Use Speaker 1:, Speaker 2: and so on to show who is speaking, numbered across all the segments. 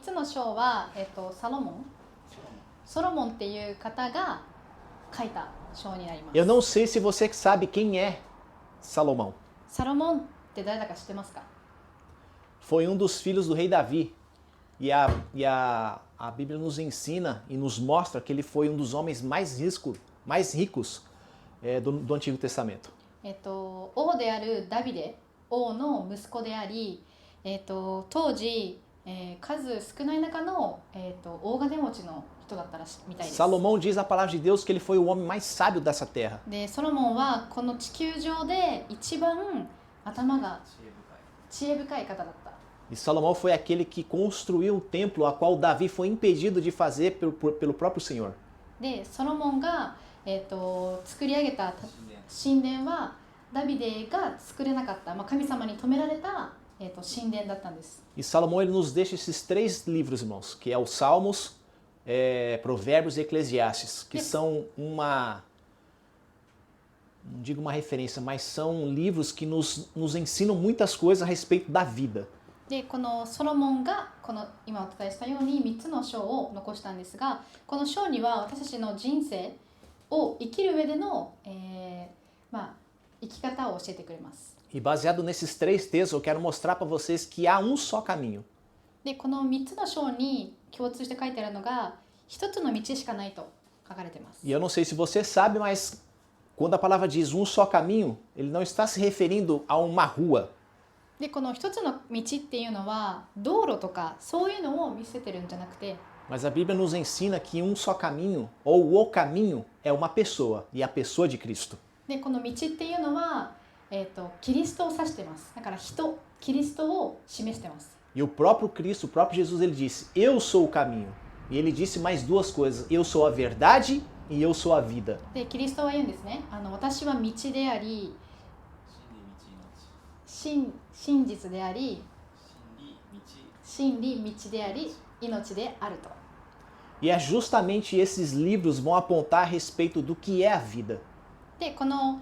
Speaker 1: つの章は、ソロモンっていう方が書いた章になります。
Speaker 2: Eu não sei se você sabe quem é Salomão.
Speaker 1: サロモンって誰だか知ってますか？
Speaker 2: Foi um dos filhos do rei Davi. A Bíblia nos ensina e nos mostra que ele foi um dos homens mais ricos do Antigo Testamento.
Speaker 1: 王であるダビデ王の息子であり、当時、数少ない中の、大金持ちの人だったらみたいです。
Speaker 2: Salomão diz a palavra de Deus que ele foi o homem mais sábio dessa terra.
Speaker 1: でソロモンはこの地球上で一番頭が知恵深い方だった。
Speaker 2: E Salomão foi aquele que construiu o templo a qual Davi foi impedido de fazer pelo próprio Senhor.
Speaker 1: でソロモンが、作り上げた神殿はダビデが作れなかった、神様に止められた、神殿だったんです。
Speaker 2: E Salomão ele nos deixa esses 3 livros, irmãos, que é os Salmos, Provérbios e Eclesiastes, que são não digo uma referência, mas são livros que nos ensinam muitas coisas a respeito da vida.
Speaker 1: でこのソロモンがこの今お伝えしたように3つの章を残したんですが、この章には私たちの人生を生きる上での、生き方を教えてくれます。
Speaker 2: E baseado nesses 3 textos, eu quero mostrar para vocês que há um só caminho.
Speaker 1: でこの3つの章に共通して書いてあるのが一つの道しかないと書かれています。
Speaker 2: E eu não sei se você sabe, mas quando a palavra diz um só caminho, ele não está se referindo a uma rua.
Speaker 1: でこの一つの道っていうのは道路とかそういうのを見せてるんじゃなくて、
Speaker 2: Mas a Bíblia nos ensina que um só caminho, ou o caminho, é uma pessoa, e a pessoa de Cristo.
Speaker 1: でこの道っていうのは、キリストを指してます。だからキリストを示してます。
Speaker 2: E o próprio Cristo, o próprio Jesus, ele disse, eu sou o caminho. E ele disse mais 2 coisas, eu sou a verdade e eu sou a vida.
Speaker 1: でキリストは言うんですね。私は道であり、真実であり、真理、道であり、命であると。
Speaker 2: E é justamente esses livros vão apontar a respeito do que é a vida.
Speaker 1: でこの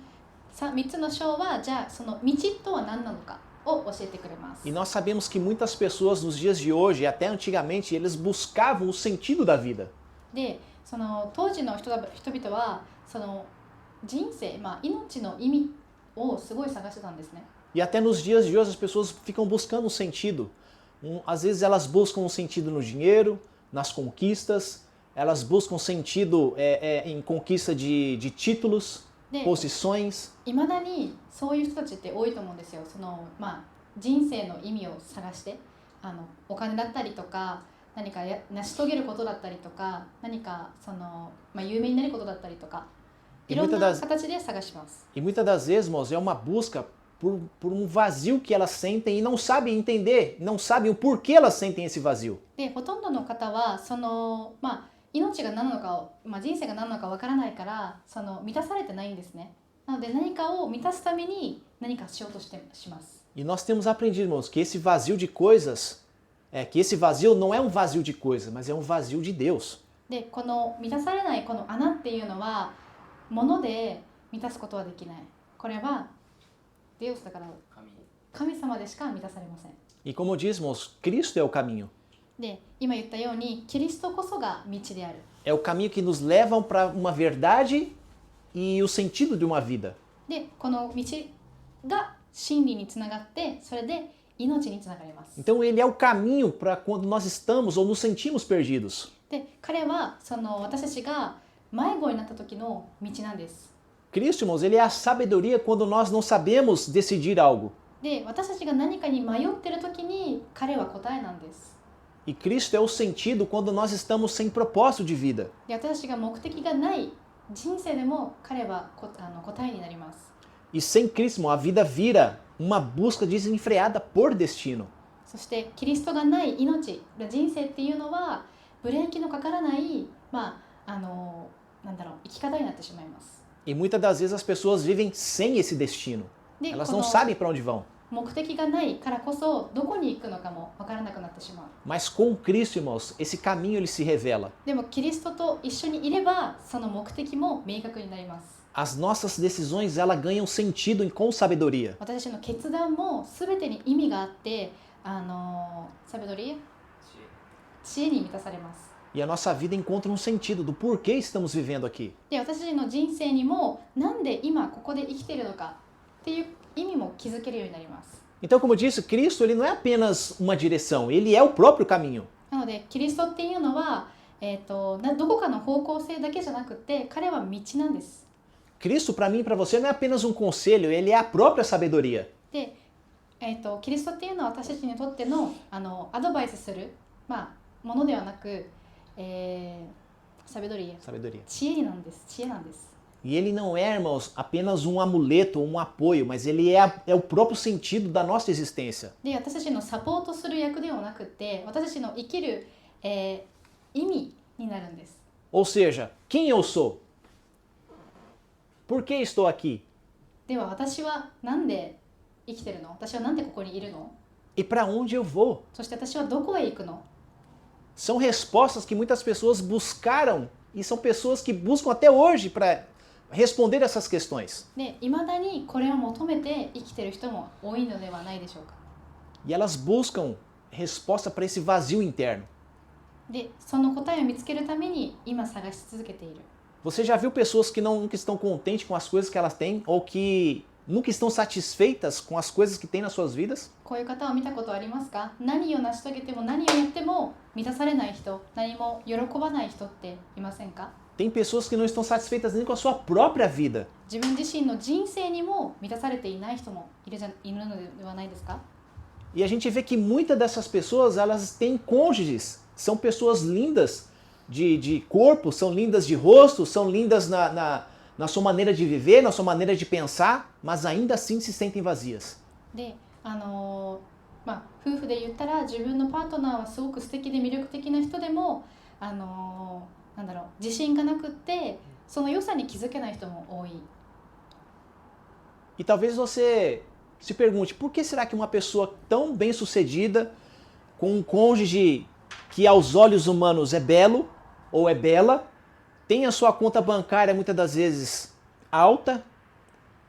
Speaker 1: 3つの章はじゃあその道とは何なのかを教えてくれます。
Speaker 2: E nós sabemos que muitas pessoas nos dias de hoje, e até antigamente, eles buscavam o sentido da vida.
Speaker 1: でその当時の人々はその人生、命の意味をすごい探してたんですね。
Speaker 2: E até nos dias de hoje as pessoas ficam buscando um sentido. Às vezes elas buscam um sentido no dinheiro, nas conquistas, elas buscam sentido em conquista de títulos, posições.
Speaker 1: いまだにそういう人たちって多いと思うんですよ。その人生の意味を探してお金だったりとか何か成し遂げることだったりとか何かその、有名になることだったりとかいろんな形で探します。
Speaker 2: E muitas das vezes, irmãos, é uma busca por um vazio que elas sentem e não sabem entender, não sabem o porquê elas sentem esse vazio.
Speaker 1: でほとんどの方はその命が何なのかを、人生が何なのかわからないからその満たされてないんですね。なので何かを満たすために何かしようとします。
Speaker 2: E nós temos aprendido, irmãos, que esse vazio de coisas, que esse vazio não é um vazio de coisas, mas é um vazio de Deus.
Speaker 1: でこの満たされないこの穴っていうのは物で満たすことはできない。これはデウスだから神様でしか満たされません。
Speaker 2: E como diz, irmãos, Cristo é o caminho.
Speaker 1: で今言ったようにキリストこそが道である。
Speaker 2: É o caminho que nos leva para uma verdade e o sentido de uma vida.
Speaker 1: でこの道が真理につながってそれで命につながります。
Speaker 2: Então ele é o caminho para quando nós estamos ou nos sentimos perdidos.
Speaker 1: で彼はその私たちが迷子になった時の道なんです。
Speaker 2: Cristo, irmãos, ele é a sabedoria quando nós não sabemos decidir algo.
Speaker 1: で私たちが何かに迷ってる時に彼は答えなんです。
Speaker 2: E Cristo é o sentido quando nós estamos sem propósito de vida.
Speaker 1: で私たちが目的がない人生でも彼は答えになります。
Speaker 2: E sem Cristo, irmão, a vida vira uma busca desenfreada por destino.
Speaker 1: そしてキリストがない命、人生っていうのはブレーキのかからない生き方になってしまいます。
Speaker 2: E muitas das vezes as pessoas vivem sem esse destino. Elas não sabem para onde vão.
Speaker 1: 目的がないからこそどこに行くのかもわからなくなってしまう。
Speaker 2: Mas com Cristo, irmãos, esse caminho ele se revela.
Speaker 1: でもキリストと一緒にいればその目的も明確になります。
Speaker 2: As nossas decisões elas ganham sentido com sabedoria.
Speaker 1: 私たちの決断もすべてに意味があって、サベドリ知恵に満たされます。
Speaker 2: E a nossa vida encontra um sentido do porquê estamos vivendo aqui.
Speaker 1: で、私たちの人生にもなんで今ここで生きているのかっていう意味も気づけるようになります。
Speaker 2: Então, como eu disse, Cristo ele não é apenas uma direção, ele é o próprio caminho.
Speaker 1: なのでキリストっていうのは、どこかの方向性だけじゃなくて彼は道なんです。
Speaker 2: Cristo, para mim e para você, não é apenas um conselho, ele é a própria sabedoria.
Speaker 1: で、キリストっていうのは私たちにとっての、アドバイスする、ものではなく、sabedoria. 知恵なんです。知恵なんです。
Speaker 2: E ele não é, irmãos, apenas um amuleto ou um apoio, mas ele é o próprio sentido da nossa existência.
Speaker 1: で、私たちのサポートする役ではなくて、私たちの生きる、意味になるんです。
Speaker 2: Ou seja, quem eu sou? Por que estou aqui?
Speaker 1: では私はなんで生きてるの？私はなんでここにいるの？
Speaker 2: E para onde eu vou?
Speaker 1: そして私はどこへ行くの？
Speaker 2: São respostas que muitas pessoas buscaram e são pessoas que buscam até hoje para responder essas questões.
Speaker 1: で、未だにこれを求めて生きてる人も多いのではないでしょうか。
Speaker 2: E elas buscam resposta para esse vazio interno.
Speaker 1: で、その答えを見つけるために今探し続けている。
Speaker 2: Você já viu pessoas que nunca estão contentes com as coisas que elas têm ou que nunca estão satisfeitas com as coisas que têm nas suas vidas?
Speaker 1: こういう方を見たことありますか？何を成し遂げても何をやっても満たされない人、何も喜ばない人っていませんか？
Speaker 2: Tem pessoas que não estão satisfeitas nem com a sua própria vida.
Speaker 1: 自分自身の人生にも満たされていない人もいるのではないですか？
Speaker 2: E a gente vê que muitas dessas pessoas, elas têm cônjuges, são pessoas lindas de corpo, são lindas de rosto, são lindas na sua maneira de viver, na sua maneira de pensar, mas ainda assim se sentem vazias.
Speaker 1: で、夫婦で言ったら自分のパートナーはすごく素敵で魅力的な人でも、自信がなくってその良さに気づけない人も多い。
Speaker 2: E talvez você se pergunte, por que será que uma pessoa tão bem-sucedida, com um cônjuge que aos olhos humanos é belo ou é bela, tem a sua conta bancária muitas das vezes alta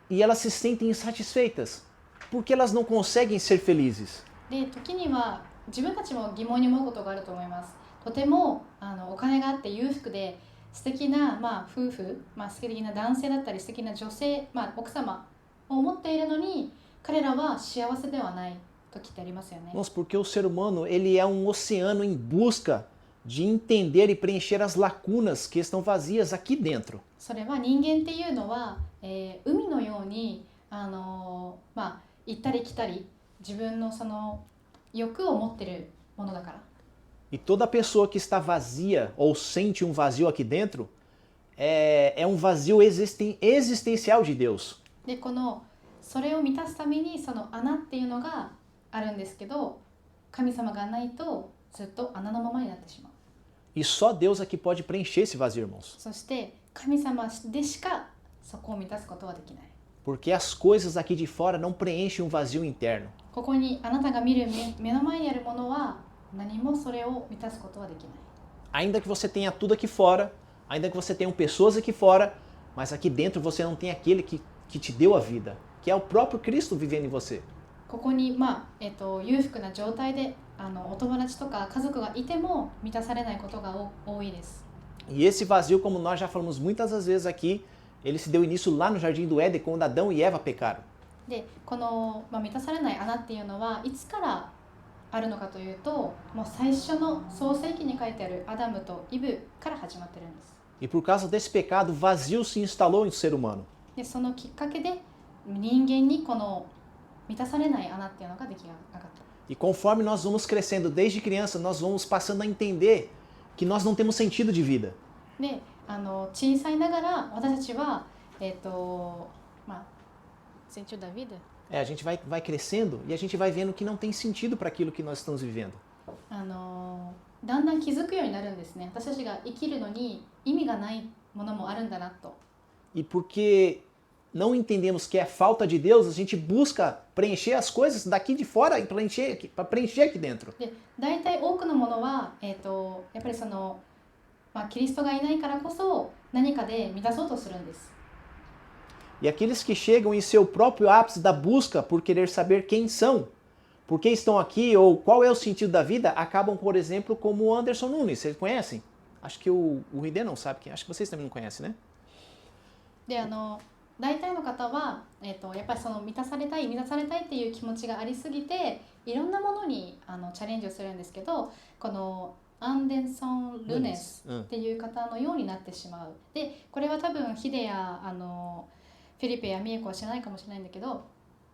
Speaker 2: e elas se sentem insatisfeitas? Por que elas não conseguem ser felizes?
Speaker 1: で、時には自分たちも疑問に思うことがあると思います。とてもお金があって裕福で素敵な、夫婦、素敵な男性だったり素敵な女性、奥様を持っているのに彼らは幸せではない時ってありますよね。
Speaker 2: Nossa, porque o ser humano ele é um oceano em busca de entender e preencher as lacunas que estão vazias aqui dentro.
Speaker 1: それは人間っていうのは、海のように行ったり来たり自分のその欲を持ってるものだから。
Speaker 2: E toda pessoa que está vazia ou sente um vazio aqui dentro é um vazio existencial de Deus.
Speaker 1: で、それを満たすためにその穴っていうのがあるんですけど、神様がないとずっと穴のままになってしまう。
Speaker 2: E só Deus aqui pode preencher esse vazio, irmãos.
Speaker 1: そして神様でしかそこを満たすことはできない。
Speaker 2: Porque as coisas aqui de fora não preenchem um vazio interno.
Speaker 1: ここにあなたが見る目の前にあるものは何もそれを満たすことはできない。
Speaker 2: Ainda que você tenha tudo aqui fora, ainda que você tenha pessoas aqui fora, mas aqui dentro você não tem aquele que te deu a vida, que é o próprio Cristo vivendo em você.
Speaker 1: ここに裕福な状態でお友達とか家族がいても満たされないことが多いです。
Speaker 2: E esse vazio, como nós já falamos muitas das vezes aqui, ele se deu início lá no Jardim do Éden, quando Adão e Eva pecaram.
Speaker 1: で、この、満たされない穴っていうのはいつからあるのかというと、もう最初の創世記に書いてあるアダムとイブから始まってるんです。
Speaker 2: E por causa desse pecado, vazio se instalou no ser humano.
Speaker 1: で、そのきっかけで人間にこの満たされない穴っていうのが出来上がった。
Speaker 2: E conforme nós vamos crescendo desde criança, nós vamos passando a entender que nós não temos sentido de vida.
Speaker 1: で、小さいながら私たちはsentido da vida?
Speaker 2: A gente vai crescendo e a gente vai vendo que não tem sentido para aquilo que nós estamos vivendo.
Speaker 1: だんだん気づくようになるんですね。私たちが生きるのに意味がないものもあるんだなと。
Speaker 2: E porque não entendemos que é falta de Deus, a gente busca preencher as coisas daqui de fora para preencher aqui dentro.
Speaker 1: で、大体多くのものは、やっぱりキリストがいないからこそ何かで満たそうとするんです。
Speaker 2: E aqueles que chegam em seu próprio ápice da busca por querer saber quem são, por que estão aqui ou qual é o sentido da vida, acabam, por exemplo, como o Anderson Nunes. Vocês conhecem? Acho que o Ridê não sabe quem. Acho que vocês também não conhecem, né?
Speaker 1: で大体の方は、やっぱりその満たされたいっていう気持ちがありすぎていろんなものにチャレンジをするんですけど、このアンデンソン・ルネスっていう方のようになってしまう。でこれは多分ヒデやフィリペやミエコは知らないかもしれないんだけど、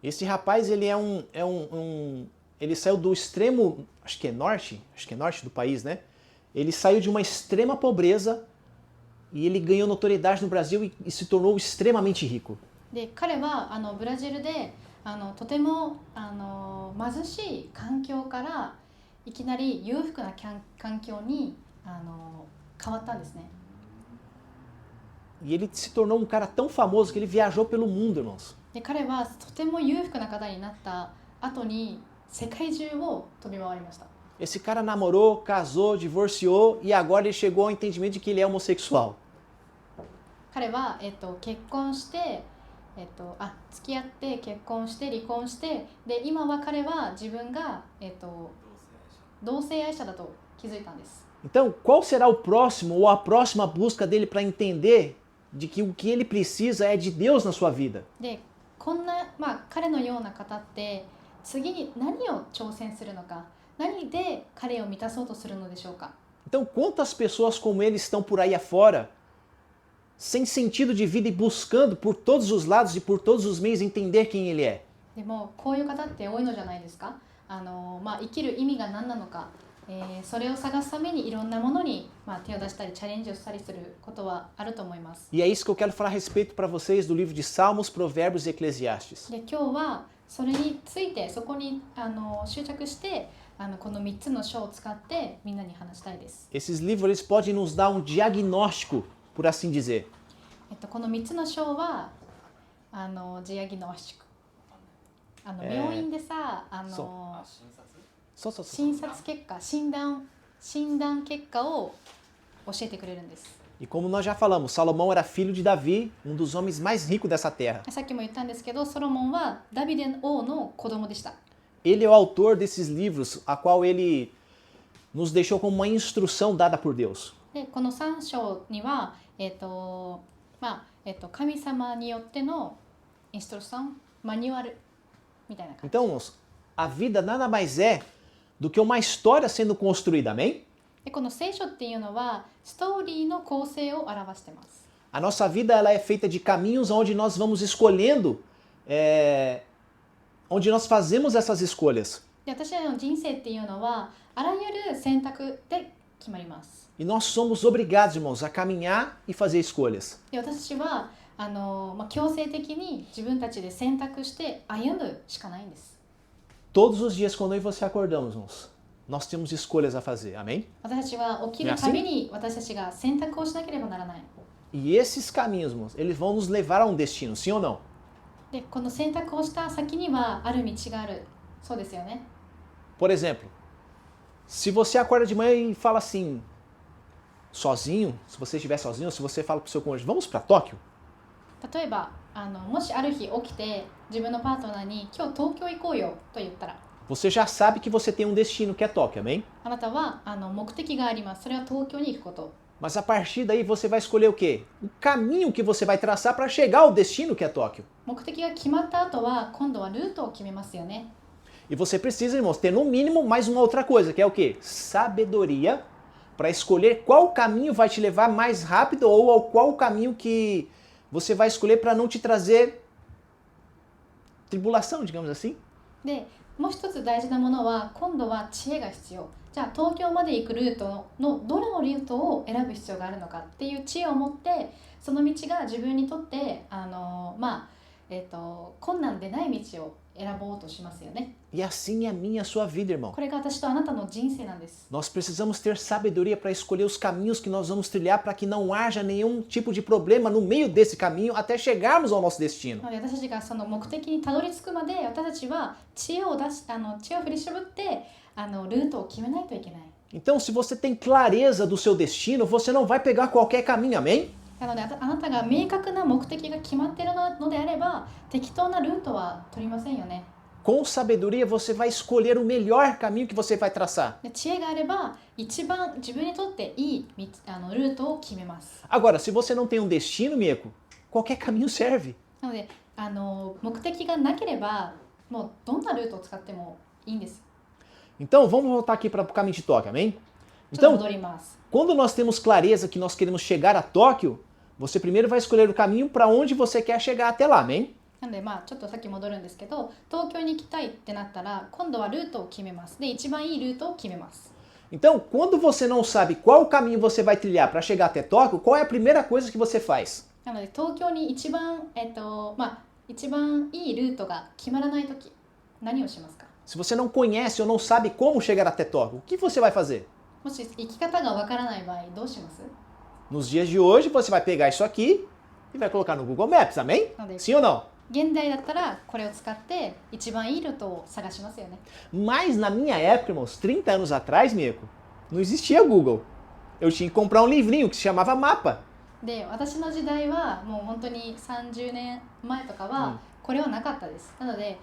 Speaker 2: Esse rapaz, ele ele saiu do extremo, acho que é norte do país, né? Ele saiu de uma extrema pobreza e ele ganhou notoriedade no Brasil e se tornou extremamente rico.
Speaker 1: で彼はブラジルでとても貧しい環境からいきなり裕福な環境に変わったんですね。
Speaker 2: E ele se tornou um cara tão famoso que ele viajou pelo mundo, irmãos.
Speaker 1: で彼はとても裕福な方になった後に世界中を飛び回りました。
Speaker 2: Esse cara namorou, casou, divorciou e agora ele chegou ao entendimento de que ele é homossexual.
Speaker 1: 彼は、結婚して、付き合って結婚して離婚してで今は彼は自分が、同性愛者だと気づいたんです。
Speaker 2: Então, qual será o próximo ou a próxima busca dele para entender de que o que ele precisa é de Deus na sua vida?
Speaker 1: でこんな、彼のような方って次に何を挑戦するのか、何で彼を満たそうとするのでしょうか。
Speaker 2: Então, quantas pessoas como ele estão por aí afora, sem sentido de vida e buscando por todos os lados e por todos os meios entender quem ele é?
Speaker 1: でもこういう方って多いのじゃないですか。生きる意味が何なのか、それを探すためにいろんなものに、手を出したりチャレンジをしたりすることはあると思います。
Speaker 2: E é isso que eu quero falar a respeito para vocês do livro de Salmos, Provérbios e Eclesiastes.
Speaker 1: で今日はそれについてそこに執着してこの3つの書を使ってみんなに話したいです。
Speaker 2: Esses livros eles podem nos dar um diagnóstico, por assim dizer.
Speaker 1: この3つの章はジアギノーシク病院でさ診察結果診断結果を教えてくれるんです。
Speaker 2: E como nós já falamos, Salomão era filho de Davi, um dos homens mais ricos dessa terra.
Speaker 1: さっきも言ったんですけどソロモンはダビデ王の子供でした。
Speaker 2: Ele é o autor desses livros, a qual ele nos deixou como uma instrução dada por Deus.
Speaker 1: でこの3章には神様によってのインストラクションマニュアルみたいな感じ。
Speaker 2: Então, a vida nada mais é do que uma história sendo construída, amém?
Speaker 1: でこの聖書っていうのはストーリーの構成を表しています。
Speaker 2: A nossa vida ela é feita de caminhos onde nós vamos escolhendo, onde nós fazemos essas escolhas.
Speaker 1: で私たちの人生っていうのはあらゆる選択で決まります。
Speaker 2: E nós somos obrigados, irmãos, a caminhar e fazer escolhas.
Speaker 1: で私たちは強制的に自分たちで選択して歩むしかないんです。
Speaker 2: Todos os dias, quando eu e você acordamos, irmãos, nós temos escolhas a fazer, amém?
Speaker 1: 私たちは起きるたびに私たちが選択をしなければならない。
Speaker 2: E esses caminhos, irmãos, eles vão nos levar a um destino, sim ou não?
Speaker 1: でこの選択をした先にはある道がある。そうですよね。
Speaker 2: Por exemplo, se você acorda de manhã e fala assim, sozinho, se você estiver sozinho, se você fala pro seu cônjuge, vamos para Tóquio?
Speaker 1: 例えばもしある日起きて自分のパートナーに今日東京行こうよと言ったら
Speaker 2: Você já sabe que você tem um destino que é Tóquio, amém?
Speaker 1: あなたは目的があります。それは東京に行くこと。
Speaker 2: Mas a partir daí você vai escolher o quê? O caminho que você vai traçar para chegar ao destino que é Tóquio.
Speaker 1: 目的が決まった後は今度はルートを決めますよね。
Speaker 2: E você precisa, irmãos, ter no mínimo mais uma outra coisa, que é o quê? Sabedoria para escolher qual caminho vai te levar mais rápido ou ao qual caminho que você vai escolher para não te trazer tribulação, digamos assim.
Speaker 1: でもう一つ大事なものは今度は知恵が必要。じゃあ東京まで行くルートのどのルートを選ぶ必要があるのかっていう知恵を持ってその道が自分にとって困難でない道を選ぼうとしますよね。
Speaker 2: E assim é a minha e a sua vida, irmão.
Speaker 1: これが私とあなたの人生なんです。
Speaker 2: Nós precisamos ter sabedoria para escolher os caminhos que nós vamos trilhar para que não haja nenhum tipo de problema no meio desse caminho até chegarmos ao nosso destino.
Speaker 1: なので私たちがその目的にたどり着くまで私たちは知恵を振り絞ってルートを決めないといけない。
Speaker 2: Então, se você tem clareza do seu destino, você não vai pegar qualquer caminho, amém?
Speaker 1: なのであなたが明確な目的が決まっているのであれば適当なルートは取りませんよね。
Speaker 2: Com sabedoria você vai escolher o melhor caminho que você vai traçar.
Speaker 1: で知恵があれば一番自分にとっていいルートを決めます。
Speaker 2: Agora, se você não tem um destino, Mieko, qualquer caminho serve.
Speaker 1: なので目的がなければもうどんなルートを使ってもいいんです。
Speaker 2: Então, vamos voltar aqui para o caminho de Tóquio, amém?
Speaker 1: ちょっと
Speaker 2: Então,
Speaker 1: 戻ります。
Speaker 2: quando nós temos clareza que nós queremos chegar a Tóquio, você primeiro vai escolher o caminho para onde você quer chegar até lá, amém?
Speaker 1: なのでちょっとさっき戻るんですけど、東京に行きたいってなったら今度はルートを決めます。で一番いいルートを決めます。
Speaker 2: Então, quando você não sabe qual caminho você vai trilhar para chegar até Tóquio, qual é a primeira coisa que você faz?
Speaker 1: なので東京に一番一番いいルートが決まらないとき何をしますか？
Speaker 2: Se você não conhece ou não sabe como chegar até Tóquio, o que você vai fazer?
Speaker 1: もし行き方がわからない場合どうします？
Speaker 2: Nos dias de hoje, você vai pegar isso aqui e vai colocar no Google Maps, amém? Sim ou não?
Speaker 1: 現代だったらこれを使って一番いいルートを探しますよね。
Speaker 2: Mas na minha época, irmãos, 30 anos atrás, Mieko, não existia Google. Eu tinha que comprar um livrinho que se chamava Mapa.
Speaker 1: で私の時代はもう本当に30年前とかはこれはなかったです。なので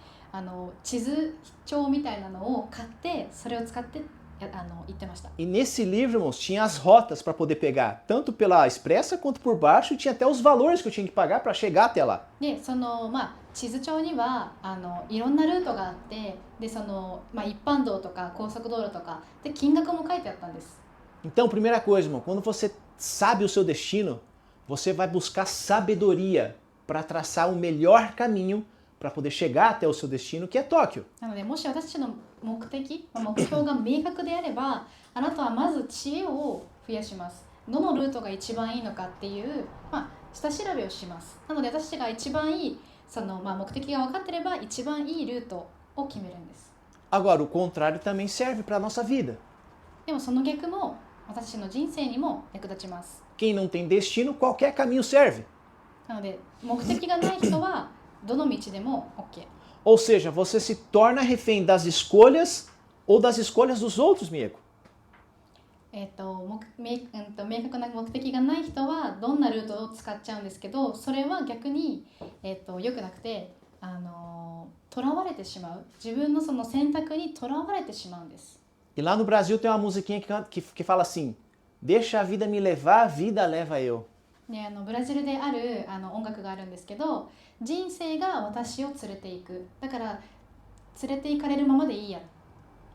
Speaker 1: 地図帳みたいなのを買ってそれを使って行ってました。
Speaker 2: E nesse livro, irmãos, tinha as rotas para poder pegar, tanto pela expressa quanto por baixo, e tinha até os valores que eu tinha que pagar para chegar até lá.
Speaker 1: で地図帳にはいろんなルートがあってで一般道とか高速道路とかで金額も書いてあったんです。
Speaker 2: Então, primeira coisa, irmão, quando você sabe o seu destino, você vai buscar sabedoria para traçar o melhor caminho para poder chegar até o seu destino, que é Tóquio.
Speaker 1: なのでもし私の目標が明確であればあなたはまず知恵を増やします。どのルートが一番いいのかっていう下調べをします。なので私が一番いい目的が分かってれば一番いいルートを決めるんです。
Speaker 2: Agora, o contrário também serve para a nossa vida.
Speaker 1: でもその逆も私の人生にも役立ちます。
Speaker 2: Quem não tem destino, qualquer caminho serve.
Speaker 1: なので目的がない人はどの道でも OK。
Speaker 2: Ou seja, você se torna refém das escolhas ou das escolhas dos outros, Mieko.
Speaker 1: 明確な目的がない人はどんなルートを使っちゃうんですけど、それは逆に良くなくて囚われてしまう。自分のその選択に囚われてしまうんです。
Speaker 2: E lá no Brasil tem uma musiquinha que fala assim: Deixa a vida me levar, a vida leva eu.
Speaker 1: でブラジルである音楽があるんですけど、人生が私を連れていく。だから連れて行かれるままでいいや。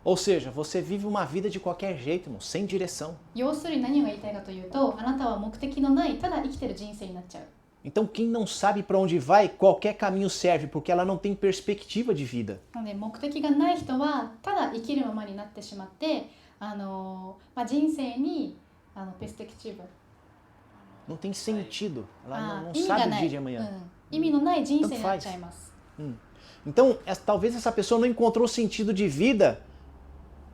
Speaker 2: Ou seja, você vive uma vida de qualquer jeito, irmão, sem direção.
Speaker 1: 要するに何を言いたいかというと、あなたは目的のないただ生きてる人生になっちゃう。
Speaker 2: Então, quem não sabe para onde vai, qualquer caminho serve, porque ela não tem perspectiva de vida.
Speaker 1: なので目的がない人はただ生きるままになってしまって人生にペスペクティブ
Speaker 2: Não tem sentido. Ela não
Speaker 1: 意味が
Speaker 2: sabe
Speaker 1: な
Speaker 2: o
Speaker 1: い、
Speaker 2: dia de amanhã.
Speaker 1: 意味のない人生になっちゃいます。
Speaker 2: Então, talvez essa pessoa não encontrou sentido de vida.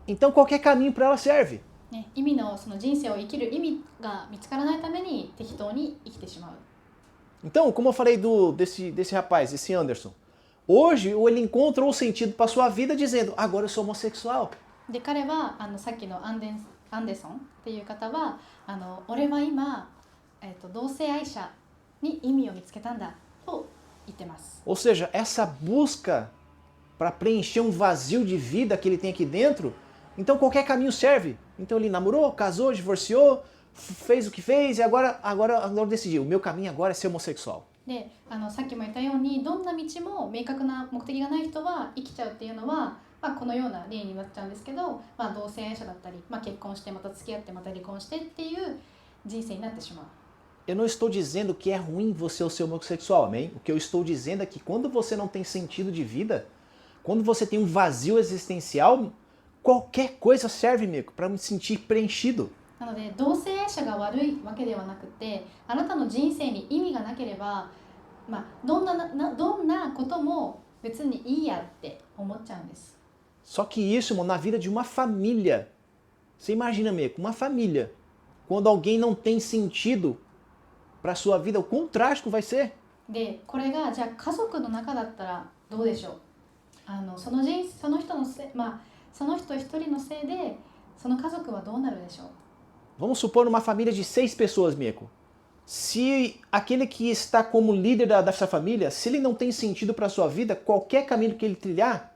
Speaker 2: Então, qualquer caminho para ela serve.
Speaker 1: ね、意味のその人生を生きる意味が見つからないために適当に生きてしまう。
Speaker 2: Então, como eu falei desse rapaz, esse Anderson, hoje ele encontrou o sentido para sua vida dizendo: agora eu sou homossexual.
Speaker 1: で彼はさっきのアンデソンっていう方は俺は今、同性愛者に意味を見つけたんだと言ってます。
Speaker 2: Ou seja, essa busca para preencher um vazio de vida que ele tem aqui dentro, então qualquer caminho serve. Então ele namorou, casou, divorciou, fez o que fez e agora decidiu, o meu caminho agora é ser homossexual.
Speaker 1: でさっきも言ったようにどんな道も明確な目的がない人は生きちゃうっていうのは、このような例になっちゃうんですけど、同性愛者だったり、結婚してまた付き合ってまた離婚してっていう人生になってしまう。
Speaker 2: Eu não estou dizendo que é ruim você ser homossexual, amém? O que eu estou dizendo é que quando você não tem sentido de vida, quando você tem um vazio existencial, qualquer coisa serve, amigo, para me sentir preenchido.
Speaker 1: なので同性愛者が悪いわけではなくて、あなたの人生に意味がなければ、どんなことも別にいいやって思っちゃうんです。
Speaker 2: Só que isso, irmão, na vida de uma família. Você imagina, amigo, uma família. Quando alguém não tem sentido para sua vida, o quão trágico vai ser.
Speaker 1: で、これがじゃあ家族の中だったらどうでしょう。その人のせい、その人一人のせいでその家族はどうなるでしょう。
Speaker 2: Vamos supor uma família de 6 pessoas, Mieko. Se aquele que está como líder dessa família, se ele não tem sentido para sua vida, qualquer caminho que ele trilhar,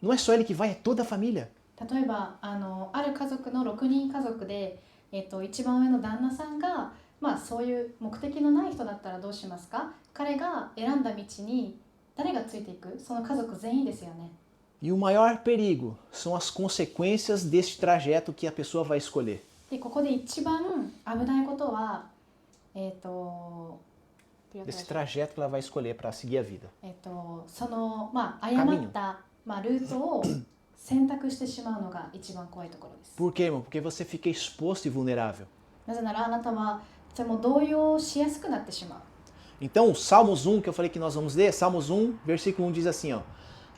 Speaker 2: Não é só ele que vai, é toda a família.
Speaker 1: 例えばある家族の6人家族で、一番上の旦那さんが、そういう目的のない人だったらどうしますか？彼が選んだ道に誰がついていく？その家族全員ですよね。
Speaker 2: E o maior perigo são as consequências deste trajeto que a pessoa vai escolher.
Speaker 1: でここで一番危ないことは、
Speaker 2: Desse trajeto que ela vai escolher para seguir a vida.
Speaker 1: その誤ったルートを選択してしまうのが一番怖いところです。
Speaker 2: Por quê, irmão? Porque você fica exposto e vulnerável.
Speaker 1: なぜならあなたはとても動揺しやすくなってしまう。
Speaker 2: Então, Salmos 1, que eu falei que nós vamos ler, Salmos 1, versículo 1 diz assim, ó: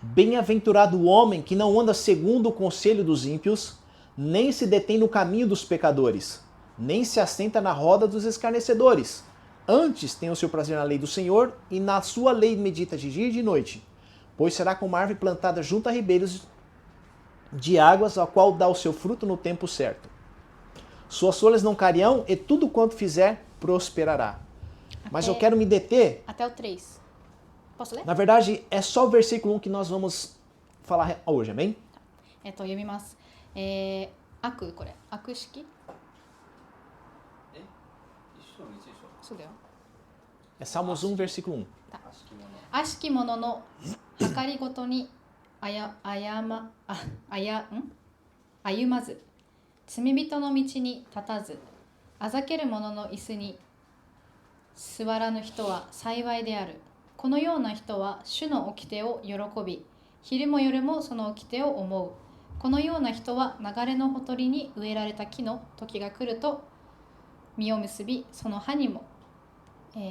Speaker 2: Bem-aventurado o homem que não anda segundo o conselho dos ímpios, nem se detém no caminho dos pecadores, nem se assenta na roda dos escarnecedores. Antes tem o seu prazer na lei do Senhor, e na sua lei medita de dia e de noite. Pois será como uma árvore plantada junto a ribeiros de águas, a qual dá o seu fruto no tempo certo. Suas folhas não cairão, e tudo quanto fizer prosperará. Mas eu quero me deter.
Speaker 1: Até o 3. Posso ler?
Speaker 2: Na verdade, é só o versículo 1 que nós vamos falar hoje, amém?
Speaker 1: 読みます。悪、これ悪式？そうだよ。
Speaker 2: É Salmos 1, versículo 1.
Speaker 1: 悪しき者の計りごとに歩まず、罪人の道に立たず、あざける者の椅子に座らぬ人は幸いである。このような人は主の掟を喜び、昼も夜もその掟を思う。このような人は流れのほとりに植えられた木の時が来ると実を結び、その葉にも、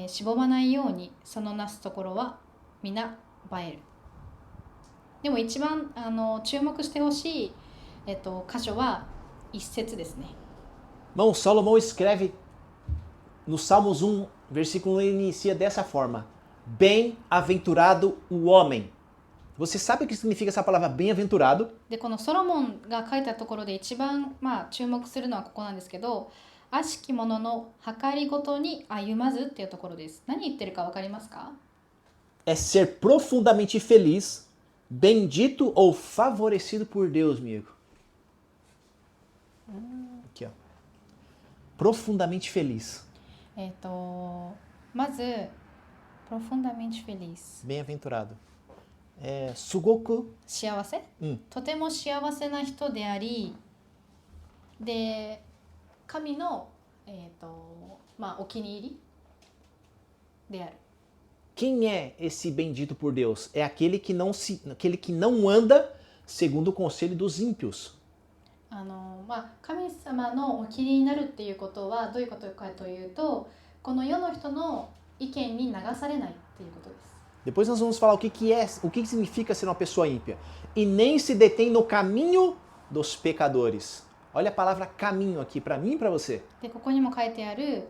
Speaker 1: しぼまないように、そのなすところは皆映える。でも一番注目してほしい、箇所は一節ですね。
Speaker 2: Irmão, Salomão escreve no Salmos 1, versículo 1, ele inicia dessa forma: Bem-aventurado o homem. Você sabe o que significa essa palavra bem-aventurado?
Speaker 1: でこのソロモンが書いたところで一番、注目するのはここなんですけど、悪しき者の計りごとに歩まずっていうところです。何言ってるか分かりますか？
Speaker 2: É ser profundamente feliz, bendito ou favorecido por Deus, amigo. Aqui, ó. Profundamente feliz.
Speaker 1: まず profundamente feliz
Speaker 2: Bem-aventurado. Sugoku.
Speaker 1: 幸せ、とても幸せな人であり、で神の、お気に入りである。
Speaker 2: Quem é esse bendito por Deus? É aquele que não anda segundo o conselho dos ímpios.
Speaker 1: 神様のお気になるっていうことはどういうことかというと、この世の人の意見に流されないっていうことです。
Speaker 2: Depois nós vamos falar o que significa ser uma pessoa ímpia. E nem se detém no caminho dos pecadores. Olha a palavra caminho aqui para mim e para você.
Speaker 1: でここにも書いてある、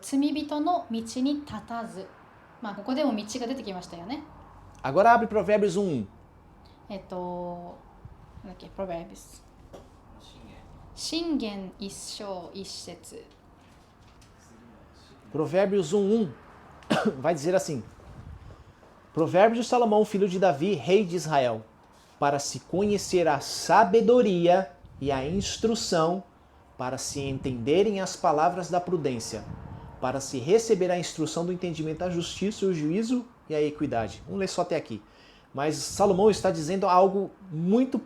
Speaker 1: 罪人の道に立たず、ここでも道が出てきましたよね。
Speaker 2: Agora abre Provérbios 1.
Speaker 1: なんだっけ、Proverbs。箴言一章一節。
Speaker 2: Provérbios 1:1 vai dizer assim: Provérbios de Salomão, filho de Davi, rei de Israel, para se conhecer a sabedoria e a instrução, para se entenderem as palavras da prudência, para se receber a instrução do entendimento, a justiça, o juízo e a equidade. Vamos ler só até aqui. Mas Salomão está dizendo algo muito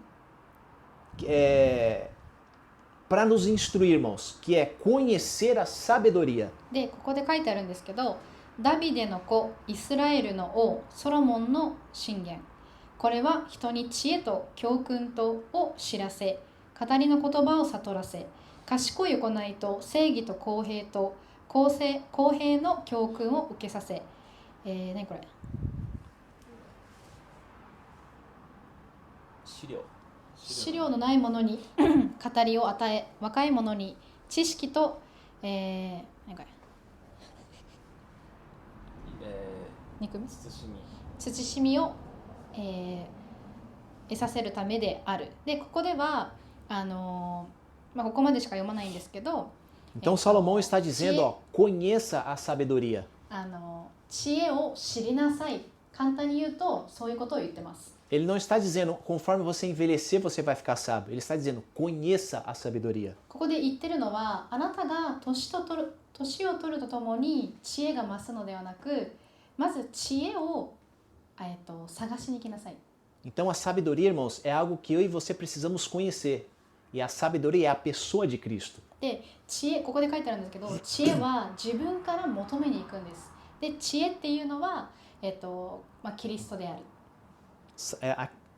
Speaker 2: para nos instruir, irmãos, que é conhecer a sabedoria.
Speaker 1: で、ここで書いてあるんですけど、ダビデの子、イスラエルの王、ソロモンの箴言。これは人に知恵と教訓とを知らせ、語りの言葉を悟らせ、賢い行いと正義と公平と公平の教訓を受けさせ、何これ？資料のない者に語りを与え、若い者に知識と、何これ？憎み？慎みを、得させるためである。で、ここではここまでしか読まないんですけど、
Speaker 2: Então Salomão está dizendo, ó, conheça a sabedoria.
Speaker 1: 知恵を知りなさい。簡単に言うとそういうことを言ってます。
Speaker 2: Ele não está dizendo, conforme você envelhecer, você vai ficar sábio. Ele está dizendo, conheça a sabedoria.
Speaker 1: ここで言ってるのは、あなたが年を取るとともに知恵が増すのではなく、まず知恵を、探しに行きなさい。
Speaker 2: Então a sabedoria, irmãos, é algo que eu e você precisamos conhecer. E a sabedoria é a pessoa de Cristo.
Speaker 1: で、知恵、ここで書いてあるんですけど、知恵は自分から求めに行くんです。で、知恵っていうのは、キリストである。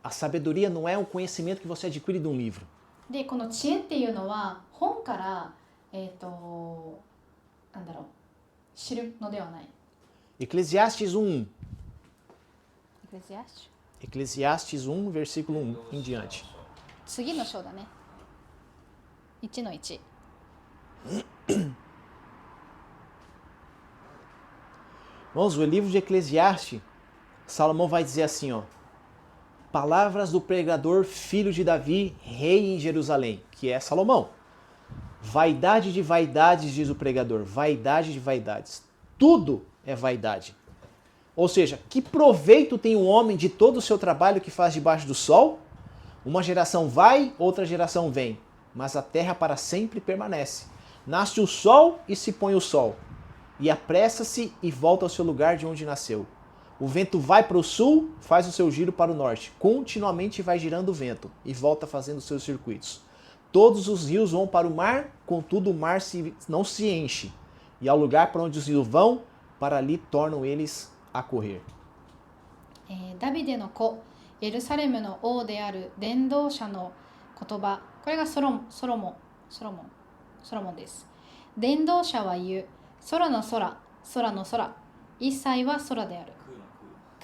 Speaker 2: A sabedoria não é um conhecimento que você adquire de um livro.
Speaker 1: で、この知恵っていうのは本から、なんだろう、知るのではない。
Speaker 2: Eclesiastes 1.
Speaker 1: エクレシアス
Speaker 2: Eclesiastes 1, versículo 1 em diante.
Speaker 1: 次の章だね。1の1。
Speaker 2: Irmãos, o livro de Eclesiastes, Salomão vai dizer assim, ó. Palavras do pregador, filho de Davi, rei em Jerusalém, que é Salomão. Vaidade de vaidades, diz o pregador, vaidade de vaidades. Tudo é vaidade. Ou seja, que proveito tem o homem de todo o seu trabalho que faz debaixo do sol? Uma geração vai, outra geração vem, mas a terra para sempre permanece. Nasce o sol e se põe o sol, e apressa-se e volta ao seu lugar de onde nasceu. O vento vai para o sul, faz o seu giro para o norte. Continuamente vai girando o vento e volta fazendo seus circuitos. Todos os rios vão para o mar, contudo o mar não se enche. E ao lugar para onde os rios vão, para ali tornam eles a correr.
Speaker 1: ダビデの子、エルサレムの王である伝道者の言葉、これがソロモンです。伝道者は言う、空の空、空の空、一切は空である。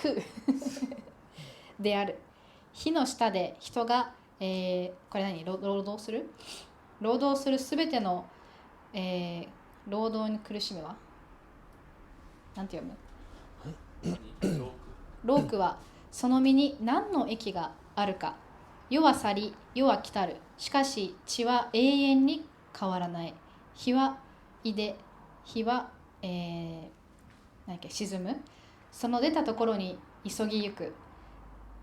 Speaker 1: 空である。火の下で人が、これ何、労働するすべての、労働に苦しみはなんて読む？ロークはその身に何の益があるか。世は去り、世は来たる。しかし地は永遠に変わらない。日は日は、沈む。その出たところに急ぎゆく。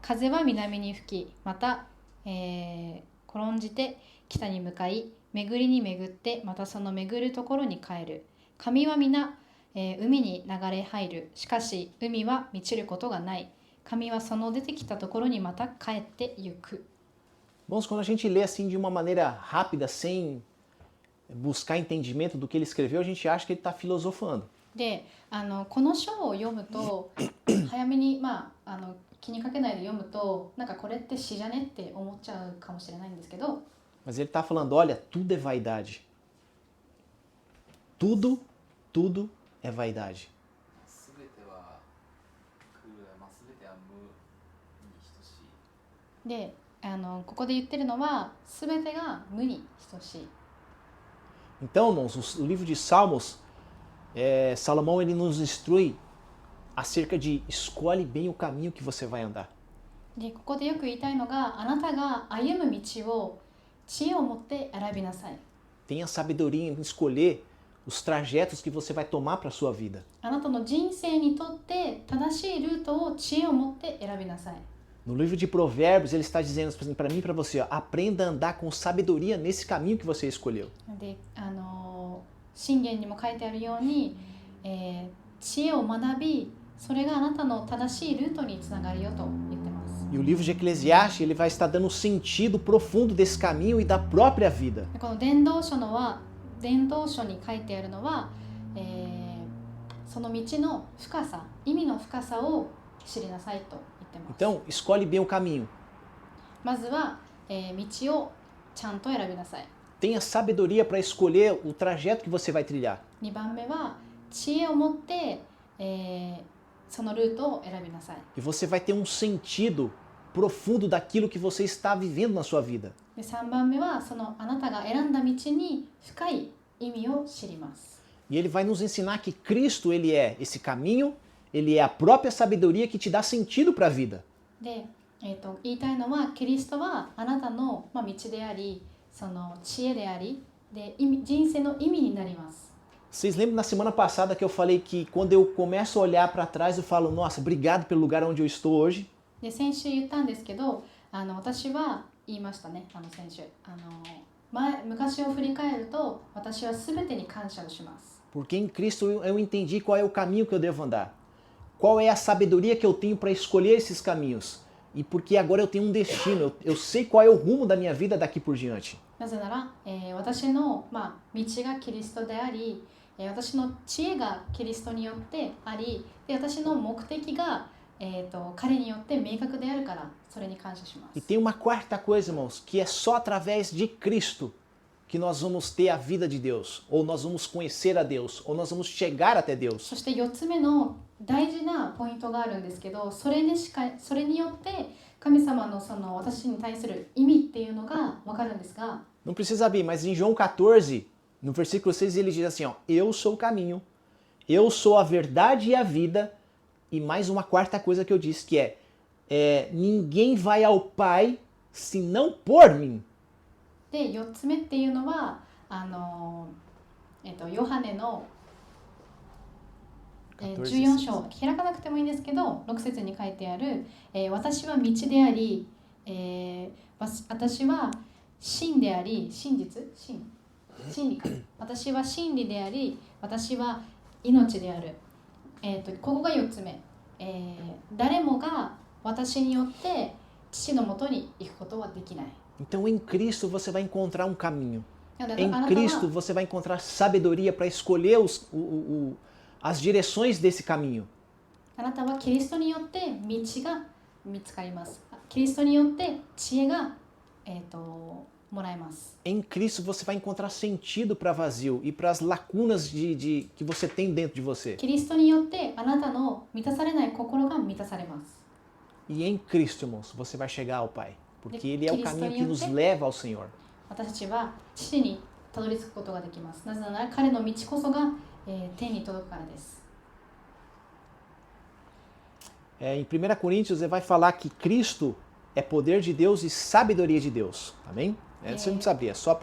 Speaker 1: 風は南に吹き、また、転んじて北に向かい、巡りに巡ってまたその巡るところに帰る。神は皆、海に流れ入る。しかし海は満ちることがない。神はその出てきたところにまた帰ってゆく。
Speaker 2: Bom, quando a gente lê assim de uma maneira rápida, sem buscar entendimento do que ele escreveu, a gente acha que ele está filosofando.
Speaker 1: で、この章を読むと早めに、気にかけないで読むと、なんかこれって詩じゃねって思っちゃうかもしれないんですけど。
Speaker 2: Mas ele está falando, olha, tudo é vaidade. Tudo é vaidade.
Speaker 1: で、ここで言ってるのは全てが無に等しい。
Speaker 2: Então, irmãos, o livro de Salmos, Salomão ele nos instrui acerca de escolhe bem o caminho que você vai andar.
Speaker 1: で、ここでよく言いたいのが、あなたが歩む道を知恵を持って選びなさい。
Speaker 2: Tenha sabedoria em escolher os trajetos que você vai tomar para a sua vida.
Speaker 1: あなたの人生にとって正しいルートを知恵を持って選びなさい。
Speaker 2: No livro de Provérbios, ele está dizendo para mim e para você, ó, aprenda a andar com sabedoria nesse caminho que você escolheu.
Speaker 1: で、箴言にも書いてあるように、知恵を学び、それがあなたの正しいルートにつながるよと言ってます。
Speaker 2: E o livro de Eclesiastes, ele vai estar dando sentido profundo desse caminho e da própria vida.
Speaker 1: この伝道書に書いてあるのは、その道の深さ、意味の深さを知りなさいと言ってます。
Speaker 2: Então, escolhe bem o caminho.
Speaker 1: まずは、道をちゃんと選びなさい。
Speaker 2: Tenha sabedoria para escolher o trajeto que você vai trilhar.
Speaker 1: 2番目は知恵を持って、そのルートを選びなさい。
Speaker 2: E você vai ter um sentido profundo daquilo que você está vivendo na sua vida.
Speaker 1: で、3番目はそのあなたが選んだ道に深い意味を知ります。
Speaker 2: E ele vai nos ensinar que Cristo ele é esse caminho, ele é a própria sabedoria que te dá sentido para a vida.
Speaker 1: で、言いたいのはキリストはあなたの、道であり、その知恵であり、で、人生の意味になります。
Speaker 2: Vocês lembram na semana passada que eu falei que quando eu começo a olhar para trás eu falo, nossa, obrigado pelo lugar onde eu estou hoje?
Speaker 1: で先週言ったんですけど、私は言いましたね、先週昔を振り返ると私は全てに感謝をします。
Speaker 2: Porque em Cristo eu entendi qual é o caminho que eu devo andar. Qual é a sabedoria que eu tenho para escolher esses caminhos. E porque agora eu tenho um destino, eu sei qual é o rumo da minha vida daqui por diante.
Speaker 1: なぜなら、私の、道がキリストであり、私の知恵がキリストによってあり、で私の目的が、彼によって明確であるから、それに感謝します。
Speaker 2: E tem uma quarta coisa, irmãos, que é só através de Cristo que nós vamos ter a vida de Deus, ou nós vamos conhecer a Deus, ou nós vamos chegar até Deus.
Speaker 1: そして4つ目の大事なポイントがあるんですけど、それによって神様のその私に対する意味っていうのが分かるんですが、
Speaker 2: Não precisa abrir, mas em João 14, no versículo 6, ele diz assim, ó, eu sou o caminho, eu sou a verdade e a vida, e mais uma quarta coisa que eu disse, que ninguém vai ao Pai senão por mim.
Speaker 1: で4つ目っていうのはヨハネの、14章開かなくてもいいんですけど6節に書いてある、私は道であり、私は真であり真理か私は真理であり私は命である、ここが4つ目、誰もが私によって父のもとに行くことはできない。
Speaker 2: Então em Cristo você vai encontrar um caminho. Em Cristo você vai encontrar sabedoria para escolher as direções desse caminho.
Speaker 1: あなたはキリストによって道が見つかります。キリストによって知恵が、もらえます。
Speaker 2: Em Cristo você vai encontrar sentido para vazio e para as lacunas que você tem dentro de você.
Speaker 1: キリストによってあなたの満たされない心が満たされます。
Speaker 2: E em Cristo, irmãos, você vai chegar ao Pai, porque Ele é o caminho que nos leva ao Senhor.
Speaker 1: 私たちは父にたどり着くことができます。なぜなら彼の道こそが、天に届くからです。
Speaker 2: Em 1 Coríntios ele vai falar que Cristo é poder de Deus e sabedoria de Deus. Amém? Você não precisa abrir, é só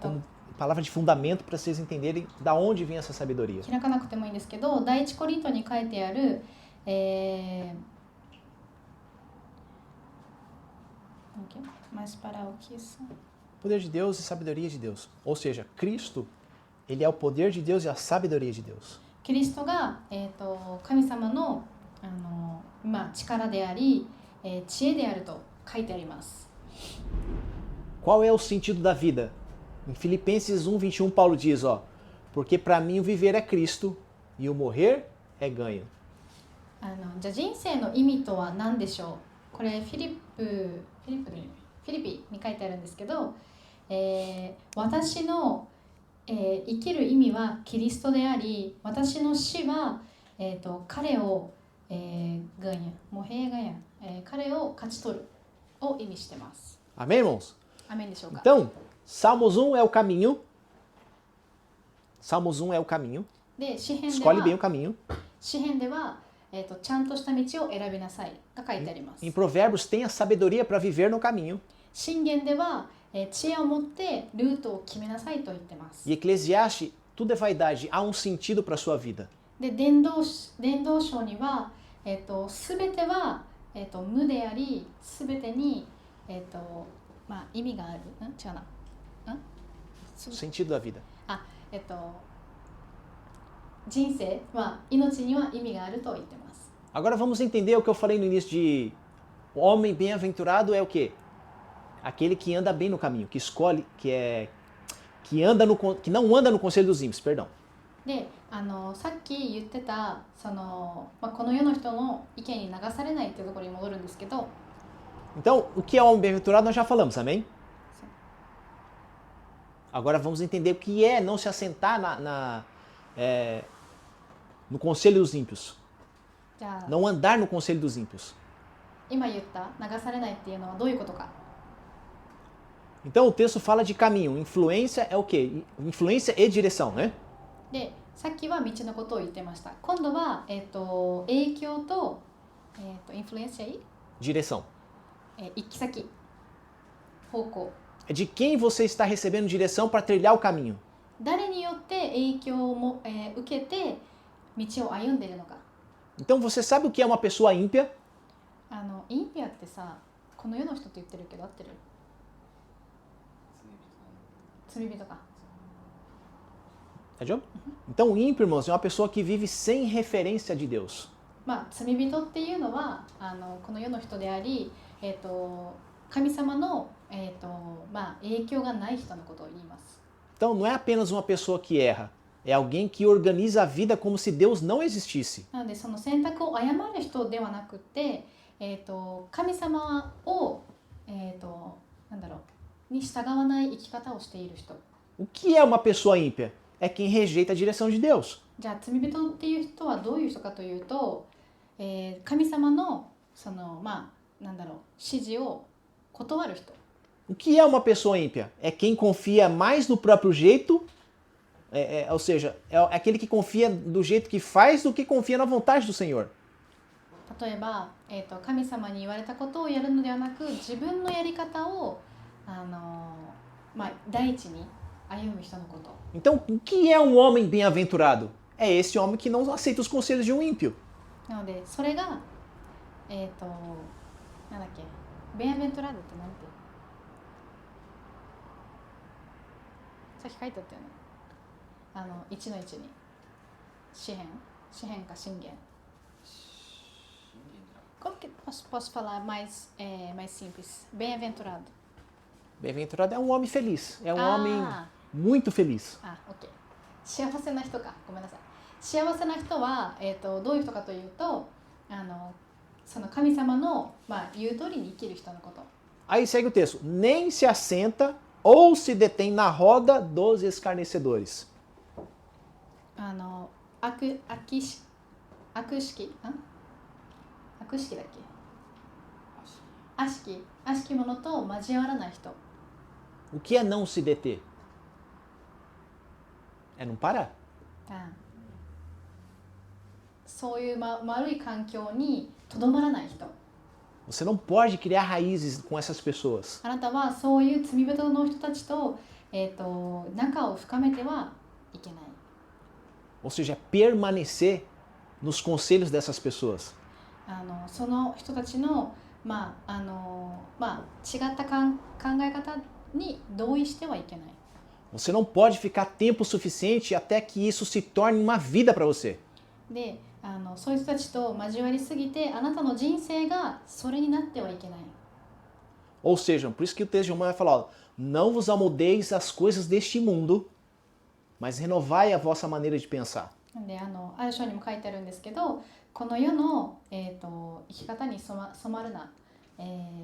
Speaker 2: como palavra de fundamento para vocês entenderem da onde vem essa sabedoria.
Speaker 1: 開かなくてもいいんですけど、第一コリントに書いてある、
Speaker 2: Poder de Deus e sabedoria de Deus. Ou seja, Cristo, ele é o poder de Deus e a sabedoria de Deus.
Speaker 1: キリストが、神様の、力であり、知恵であると書いてあります。
Speaker 2: Qual é o sentido da vida? Em Filipenses 1:21 Paulo diz, ó, porque para mim o viver é Cristo e o morrer é ganho.
Speaker 1: じゃあ人生の意味とは何でしょう。これフィリピに書いてあるんですけど、私の、生きる意味はキリストであり、私の死は、彼を、彼を勝ち取るを意味してます。
Speaker 2: Amém, irmãos?
Speaker 1: Amémでしょうか。
Speaker 2: Então, Salmos 1 é o caminho. Salmos 1 é o caminho.
Speaker 1: で、詩編で
Speaker 2: Escolhe bem o
Speaker 1: は、
Speaker 2: caminho.
Speaker 1: 詩編では、ちゃんとした道を選びなさいが書いてあります。
Speaker 2: Em Provérbios tem a sabedoria para viver no caminho.
Speaker 1: 箴言では、知恵を持ってルートを決めなさいと言ってます。
Speaker 2: E Eclesiastes, tudo é vaidade, há um sentido para a sua vida.
Speaker 1: で、伝道書には、すべては、無であり、すべてに、意味がある。違うな。
Speaker 2: Sentido da vida.
Speaker 1: 人生は命には意味があると言ってます。
Speaker 2: Agora vamos entender o que eu falei no início de o homem bem-aventurado é o quê? Aquele que anda bem no caminho, que escolhe, que não anda no conselho dos ímpios, perdão.
Speaker 1: で、さっき言ってたこの世の人の意見に流されないっていうところに戻るんですけど、
Speaker 2: Então, o que é o homem bem-aventurado nós já falamos, amém? Agora vamos entender o que é não se assentar no conselho dos ímpios.
Speaker 1: じゃあ
Speaker 2: Não andar no conselho dos ímpios.
Speaker 1: 今言った流されないっていうのはどういうことか。
Speaker 2: Então o texto fala de caminho. Influência é o quê? Influência e direção, né?
Speaker 1: で、さっきは道のことを言ってました。今度は、影響と、インフルエンシャ、
Speaker 2: Direção.
Speaker 1: 行き先、方向。
Speaker 2: É de quem você está recebendo direção para trilhar o caminho.
Speaker 1: 誰によって影響を受けて道を歩んでいるのか。
Speaker 2: Então você sabe o que é uma pessoa ímpia?
Speaker 1: インピアってさ、この世の人って言ってるけど合ってる？罪人か。
Speaker 2: Entendeu? Então o ímpio, irmãos, é uma pessoa que vive sem referência de Deus.
Speaker 1: まあ罪人っていうのはこの世の人であり、神様の、まあ、影響がない人のことを言います。
Speaker 2: Então não é apenas uma pessoa que erra, é alguém que organiza a vida como se Deus não existisse.
Speaker 1: なのでその選択を誤る人ではなくて、神様を、なんだろうに従わない生き方をしている人。
Speaker 2: O que é uma pessoa ímpia? É quem rejeita a direção de Deus.
Speaker 1: じゃあ罪人っていう人はどういう人かというと、神様のそのまあなんだろう指示を断る人。
Speaker 2: O que é uma pessoa ímpia? É quem confia mais no próprio jeito, ou seja, é aquele que confia do jeito que faz do que confia na vontade do Senhor.
Speaker 1: 例えば、神様に言われたことをやるのではなく、自分のやり方をまあ、第一に歩む人のこと。
Speaker 2: Então, o que é um homem bem-aventurado? É esse homem que não aceita os conselhos de um ímpio.
Speaker 1: なのでそれがなんだっけ、ベンアベントラードってなんてさっき書いてあったよね。1の1に詩篇か箴言。Como que posso falar mais simples? Bem-aventurado.
Speaker 2: Bem-aventurado é um homem feliz, é um homem muito feliz.
Speaker 1: OK。幸せな人か。ごめんなさい。幸せな人は、どういう人かというと、その神様の、まあ、言う通りに生きる人のこと。
Speaker 2: Aí segue o texto. Nem se assenta ou se detém na roda dos escarnecedores.
Speaker 1: 悪しきだっけ？悪しき者と交わらない人。
Speaker 2: O que é não se deter? É não parar.
Speaker 1: そういう、悪い環境にとどまらない人。
Speaker 2: Você não pode criar raízes com essas pessoas.
Speaker 1: あなたはそういう罪人の人たちと、仲を深めてはいけない。
Speaker 2: Ou seja, permanecer nos conselhos dessas pessoas.
Speaker 1: その人たちの、違った考え方に同意してはいけない。
Speaker 2: Você não pode ficar tempo suficiente até que isso se torne uma vida para você.
Speaker 1: で、そういう人たちと交わりすぎて、あなたの人生がそれになってはいけない。
Speaker 2: Ou seja, por isso que o texto de Romano vai falar, ó, não vos amoldeis às coisas deste mundo, mas renovai a vossa maneira de pensar.
Speaker 1: で、ある章にも書いてあるんですけど、この世の、生き方に染まるな、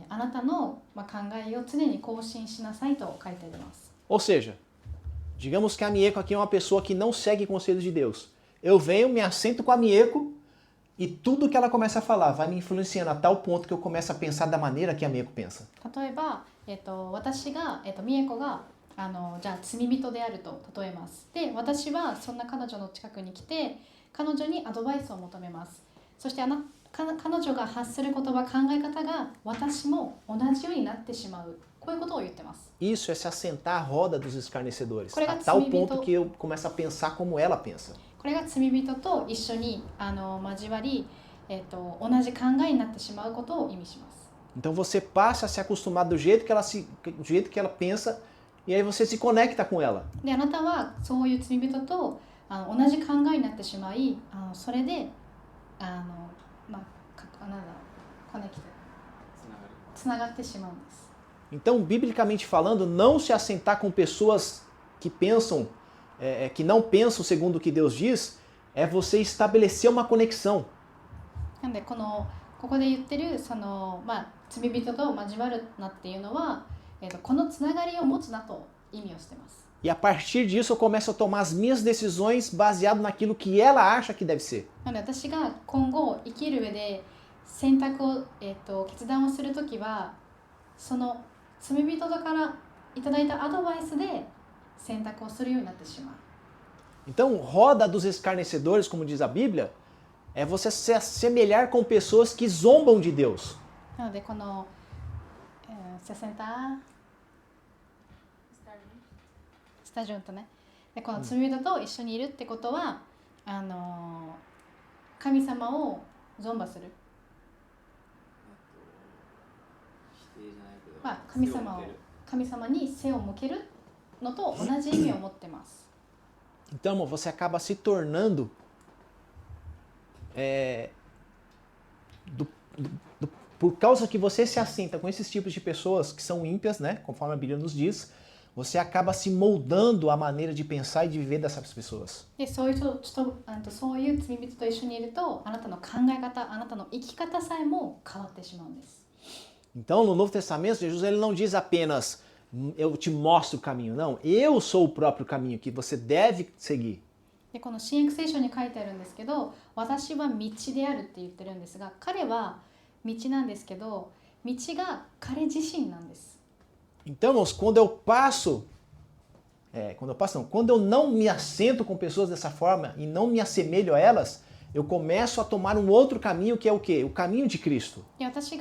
Speaker 1: あなたの、考えを常に更新しなさいと書いてあります。
Speaker 2: Ou seja, digamos que a Mieco aqui é uma pessoa que não segue conselhos de Deus. Eu venho, me assento com a Mieco e tudo que ela começa a falar vai me influenciando a tal ponto que eu começo a pensar da maneira que a Mieco pensa.
Speaker 1: 例えば、私が、ミエコがじゃあ罪人であると例えます。で、私はそんな彼女の近くに来て、彼女にアドバイスを求めます。そして彼女が発する言葉、考え方が私も同じようになってしまう。こういうことを言ってます。
Speaker 2: Isso é se assentar à roda dos escarnecedores, a tal ponto que eu começo a pensar como ela pensa.
Speaker 1: これが罪人と一緒に交わり、同じ考えになってしまうことを意味します。
Speaker 2: Então você passa a se acostumar do jeito que ela pensa e aí você se conecta com ela.
Speaker 1: で、あなたはそういう罪人と同じ考えになってしまい、それでコネクトつながってしまうんです。
Speaker 2: Então, biblicamente falando, não se assentar com pessoas que pensam, que não pensam segundo o que Deus diz, é você estabelecer uma conexão.
Speaker 1: なのでここで言ってるその、罪人と交わるなっていうのは、このつながりを持つなと意味をしています。
Speaker 2: E a partir disso eu começo a tomar as minhas decisões baseado naquilo que ela acha que deve ser.
Speaker 1: なので私が今後生きる上で選択を、決断をするときは、その罪人からいただいたアドバイスで選択をするようになってしまう。
Speaker 2: Então, roda dos escarnecedores, como diz a Bíblia, é você se assemelhar com pessoas que zombam de Deus.
Speaker 1: なのでこの、60スタジオとね、でこの罪人と一緒にいるってことは、神様をゾンバする。まあ、神様に背を向けるのと同じ意味を持ってます。
Speaker 2: Então, irmão, você acaba se tornando por causa que você se assenta com esses tipos de pessoas que são ímpias, né, conforme a Bíblia nos diz, você acaba se moldando a maneira de pensar e de viver dessas pessoas.
Speaker 1: で、そういう罪人と一緒にいると、あなたの考え方、あなたの生き方さえも変わってしまうんです。
Speaker 2: Então, no Novo Testamento, Jesus ele não diz apenas eu te mostro o caminho, não. Eu sou o próprio caminho que você deve seguir.
Speaker 1: で、この新約聖書に書いてあるんですけど、私は道であるって言ってるんですが、彼は道なんですけど、道が彼自身なんです。
Speaker 2: Então, irmãos, quando eu não me assento com pessoas dessa forma e não me assemelho a elas, eu começo a tomar um outro caminho que é o quê? O caminho de Cristo.
Speaker 1: で、私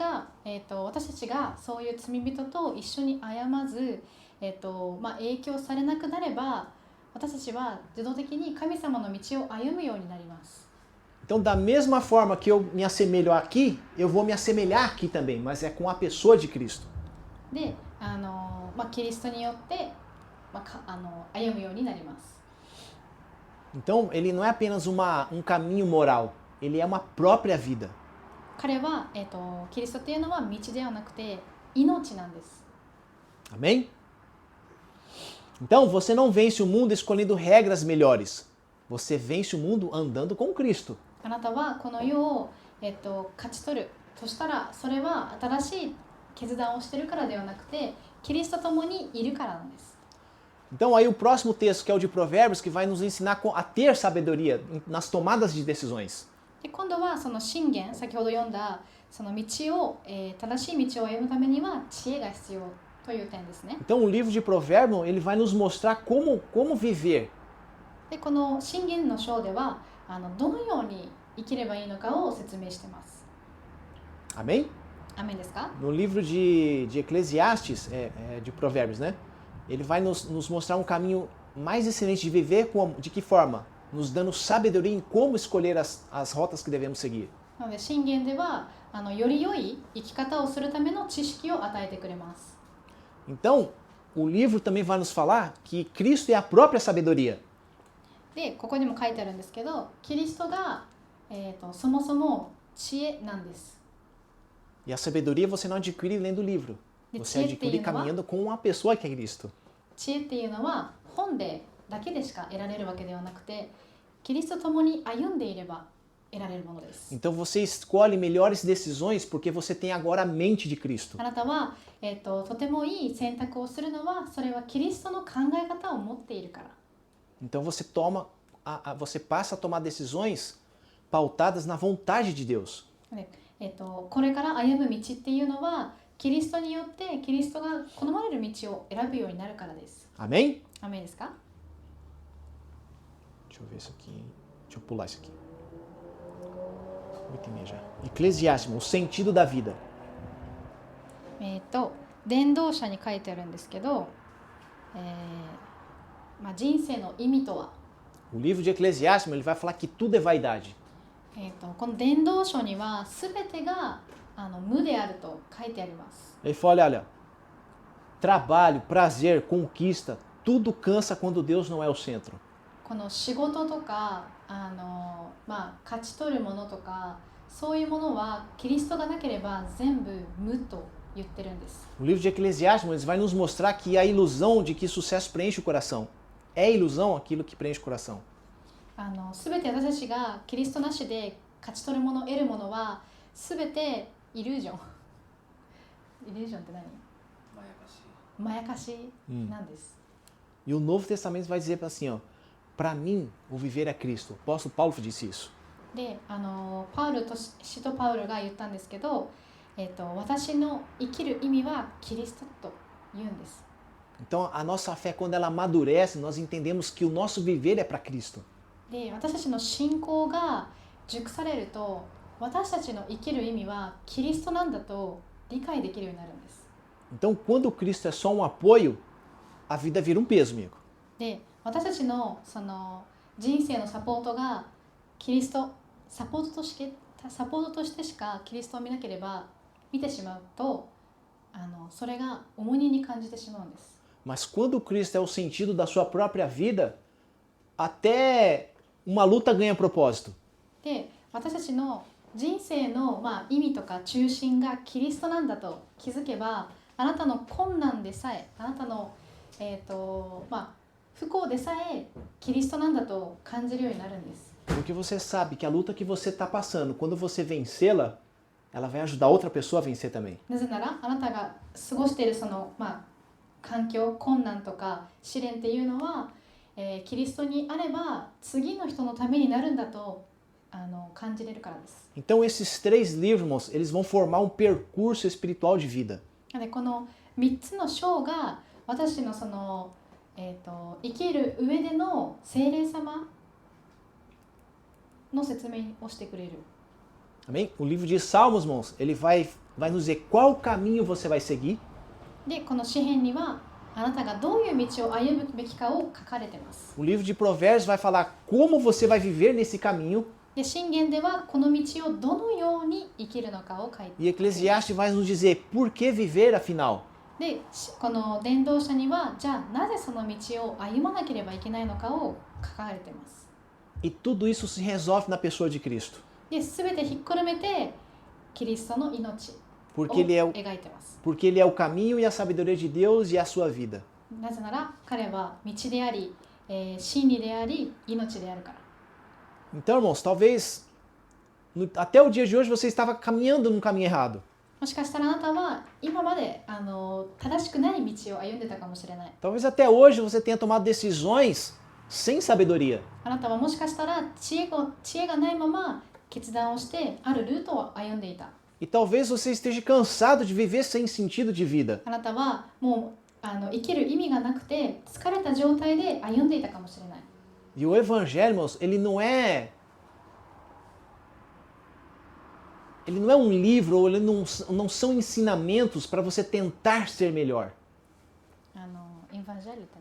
Speaker 1: たちがそういう罪人と一緒に歩まず、影響されなくなれば、私たちは自動的に神様の道を歩むようになります。
Speaker 2: Então, da mesma forma que eu me assemelho aqui, eu vou me assemelhar aqui também, mas é com a pessoa de Cristo.
Speaker 1: で、キリストによって、歩むようになります。
Speaker 2: Então, ele não é apenas um caminho moral, ele é uma própria vida.
Speaker 1: 彼は、キリストっていうのは道ではなくて命なんです。
Speaker 2: Amém? Então, você não vence o mundo escolhendo regras melhores. Você vence o mundo andando com Cristo.
Speaker 1: あなたはこの世を、勝ち取るとしたら、それは新しい決断をしているからではなくて、キリストと共にいるからなんです。
Speaker 2: Então aí o próximo texto, que é o de Provérbios, que vai nos ensinar a ter sabedoria nas tomadas de decisões.
Speaker 1: で、今度はその箴言、先ほど読んだその道を、正しい道を歩むためには知恵が必要という点ですね。
Speaker 2: Então o livro de Provérbios, ele vai nos mostrar como viver.
Speaker 1: で、この箴言の章ではどのように生きればいいのかを説明しています。
Speaker 2: Amém?
Speaker 1: Amémですか?
Speaker 2: No livro de Eclesiastes, de Provérbios, né? Ele vai nos mostrar um caminho mais excelente de viver, de que forma? Nos dando sabedoria em como escolher as rotas que devemos seguir.
Speaker 1: なので箴言ではより良い生き方をするための知識を与えてくれます。
Speaker 2: Então, o livro também vai nos falar que Cristo é a própria sabedoria.
Speaker 1: で、ここにも書いてあるんですけど、キリストが、そもそも知恵なんです。
Speaker 2: E a sabedoria você não adquire lendo o livro. Você adquire caminhando com a pessoa que é Cristo.
Speaker 1: 知恵っていうのは本でだけでしか得られるわけではなくて、キリストと共に歩んでいれば得られるものです。
Speaker 2: Então você escolhe melhores decisões porque você tem agora a mente de Cristo.
Speaker 1: あなたは、とてもいい選択をするのは、それはキリストの考え方を持っているから。
Speaker 2: Então você passa a tomar decisões pautadas na vontade de Deus.
Speaker 1: これから歩む道っていうのはキリストによってキリストが好まれる道を選ぶようになるからです。
Speaker 2: Amém?
Speaker 1: アメンですか?
Speaker 2: Deixa eu ver isso aqui. Deixa eu pular isso aqui. 8:30 já. Eclesiastes, o sentido da vida.
Speaker 1: 伝道者に書いてあるんですけど、人生の意味とは。
Speaker 2: O livro de Eclesiastes, ele vai falar que tudo é vaidade.
Speaker 1: この伝道書にはすべてが無であると書いてあります。
Speaker 2: Ele fala, olha, trabalho, prazer, conquista, tudo cansa quando Deus não é o centro.
Speaker 1: この仕事とか勝ち取るものとかそういうものはキリストがなければ全部無と言ってるんです。
Speaker 2: O livro de Eclesiastes vai nos mostrar que a ilusão de que sucesso preenche o coração. É ilusão aquilo que preenche o coração.
Speaker 1: すべて私たちがキリストなしで勝ち取るもの、得るものはすべてイリュージョン。イリュージョンって何？まやかしなんです。
Speaker 2: E o Novo Testamento vai dizer assim, ó, para mim o viver é Cristo. O apóstolo Paulo disse isso.
Speaker 1: で、使徒パウロが言ったんですけど、私の生きる意味はキリストと言うんです。
Speaker 2: Então a nossa fé, quando ela amadurece, nós entendemos que o nosso viver é para Cristo.
Speaker 1: で、私たちの信仰が熟されると、私たちの生きる意味はキリストなんだと理解できるようになるんです。
Speaker 2: Então, quando Cristo é só um apoio, a vida vira um peso, amigo.
Speaker 1: で、私たちのその人生のサポートがキリスト、サポートとしてしかキリストを見てしまうと、それが重荷に感じてしまうんです。
Speaker 2: Mas quando Cristo é o sentido da sua própria vida, até uma luta ganha propósito.
Speaker 1: で、私たちの人生の、意味とか中心がキリストなんだと気づけば、あなたの困難でさえ、あなたの、不幸でさえキリストなんだと感じるようになるんです。
Speaker 2: Porque você sabe que a luta que você está passando, quando você vencê-la, ela vai ajudar outra pessoa a vencer também.
Speaker 1: なぜならあなたが過ごしているその、環境、困難とか試練っていうのは、キリストにあれば次の人のためになるんだと感じれるからです。
Speaker 2: Então esses 3 livros, irmãos, eles vão formar um percurso espiritual de vida.
Speaker 1: でこの3つの章が私のその、生きる上での聖霊様の説明をしてくれる。
Speaker 2: Amém? O livro de Salmos, irmãos, ele vai nos dizer qual caminho você vai seguir.
Speaker 1: でこの詩篇にはあなたがどういう道を歩むべきかを書かれています。
Speaker 2: O livro de Provérbios vai falar como você vai viver nesse caminho.
Speaker 1: で箴言ではこの道をどのように生きるのかを書いています。
Speaker 2: E Eclesiastes vai nos dizer por que viver afinal.
Speaker 1: でこの伝道者にはじゃあなぜその道を歩まなければいけないのかを書かれています。
Speaker 2: E tudo isso se resolve na pessoa de Cristo.
Speaker 1: で全てひっくるめてキリストの命を
Speaker 2: Porque ele é
Speaker 1: 描いています。
Speaker 2: porque ele é o caminho e a sabedoria de Deus e a sua vida.
Speaker 1: なぜなら彼は道であり、真理であり命であるから。
Speaker 2: Então, irmãos, talvez até o dia de hoje você estava caminhando num caminho errado.
Speaker 1: もしかしたらあなたは今まで正しくない道を歩んでたかもしれない。
Speaker 2: Talvez até hoje você tenha tomado decisões sem sabedoria.
Speaker 1: あなたはもしかしたら知恵がないまま決断をしてあるルートを歩んでいた。
Speaker 2: E talvez você esteja cansado de viver sem sentido de vida.
Speaker 1: あなたはもう生きる意味がなくて疲れた状態で歩んでいたかもしれない。
Speaker 2: E o evangelho, irmãos, ele não é um livro, ou ele não são ensinamentos para você tentar ser melhor.
Speaker 1: エヴァンジェルって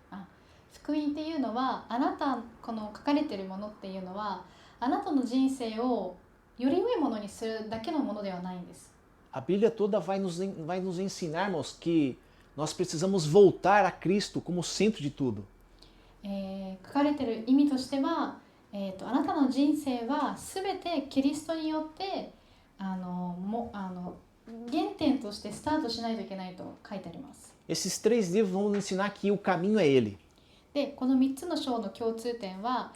Speaker 1: 何？福音っていうのはあなたこの書かれているものっていうのはあなたの人生をより良いものにするだけのものではないんです。
Speaker 2: A Bíblia toda vai nos ensinar, irmãos, que nós precisamos voltar a Cristo como centro de tudo.
Speaker 1: 書かれている意味としては、あなたの人生はすべてキリストによって原点としてスタートしないといけないと書いてあります。
Speaker 2: Esses 3 livros vão nos ensinar que o caminho é Ele.
Speaker 1: で、この3つの章の共通点は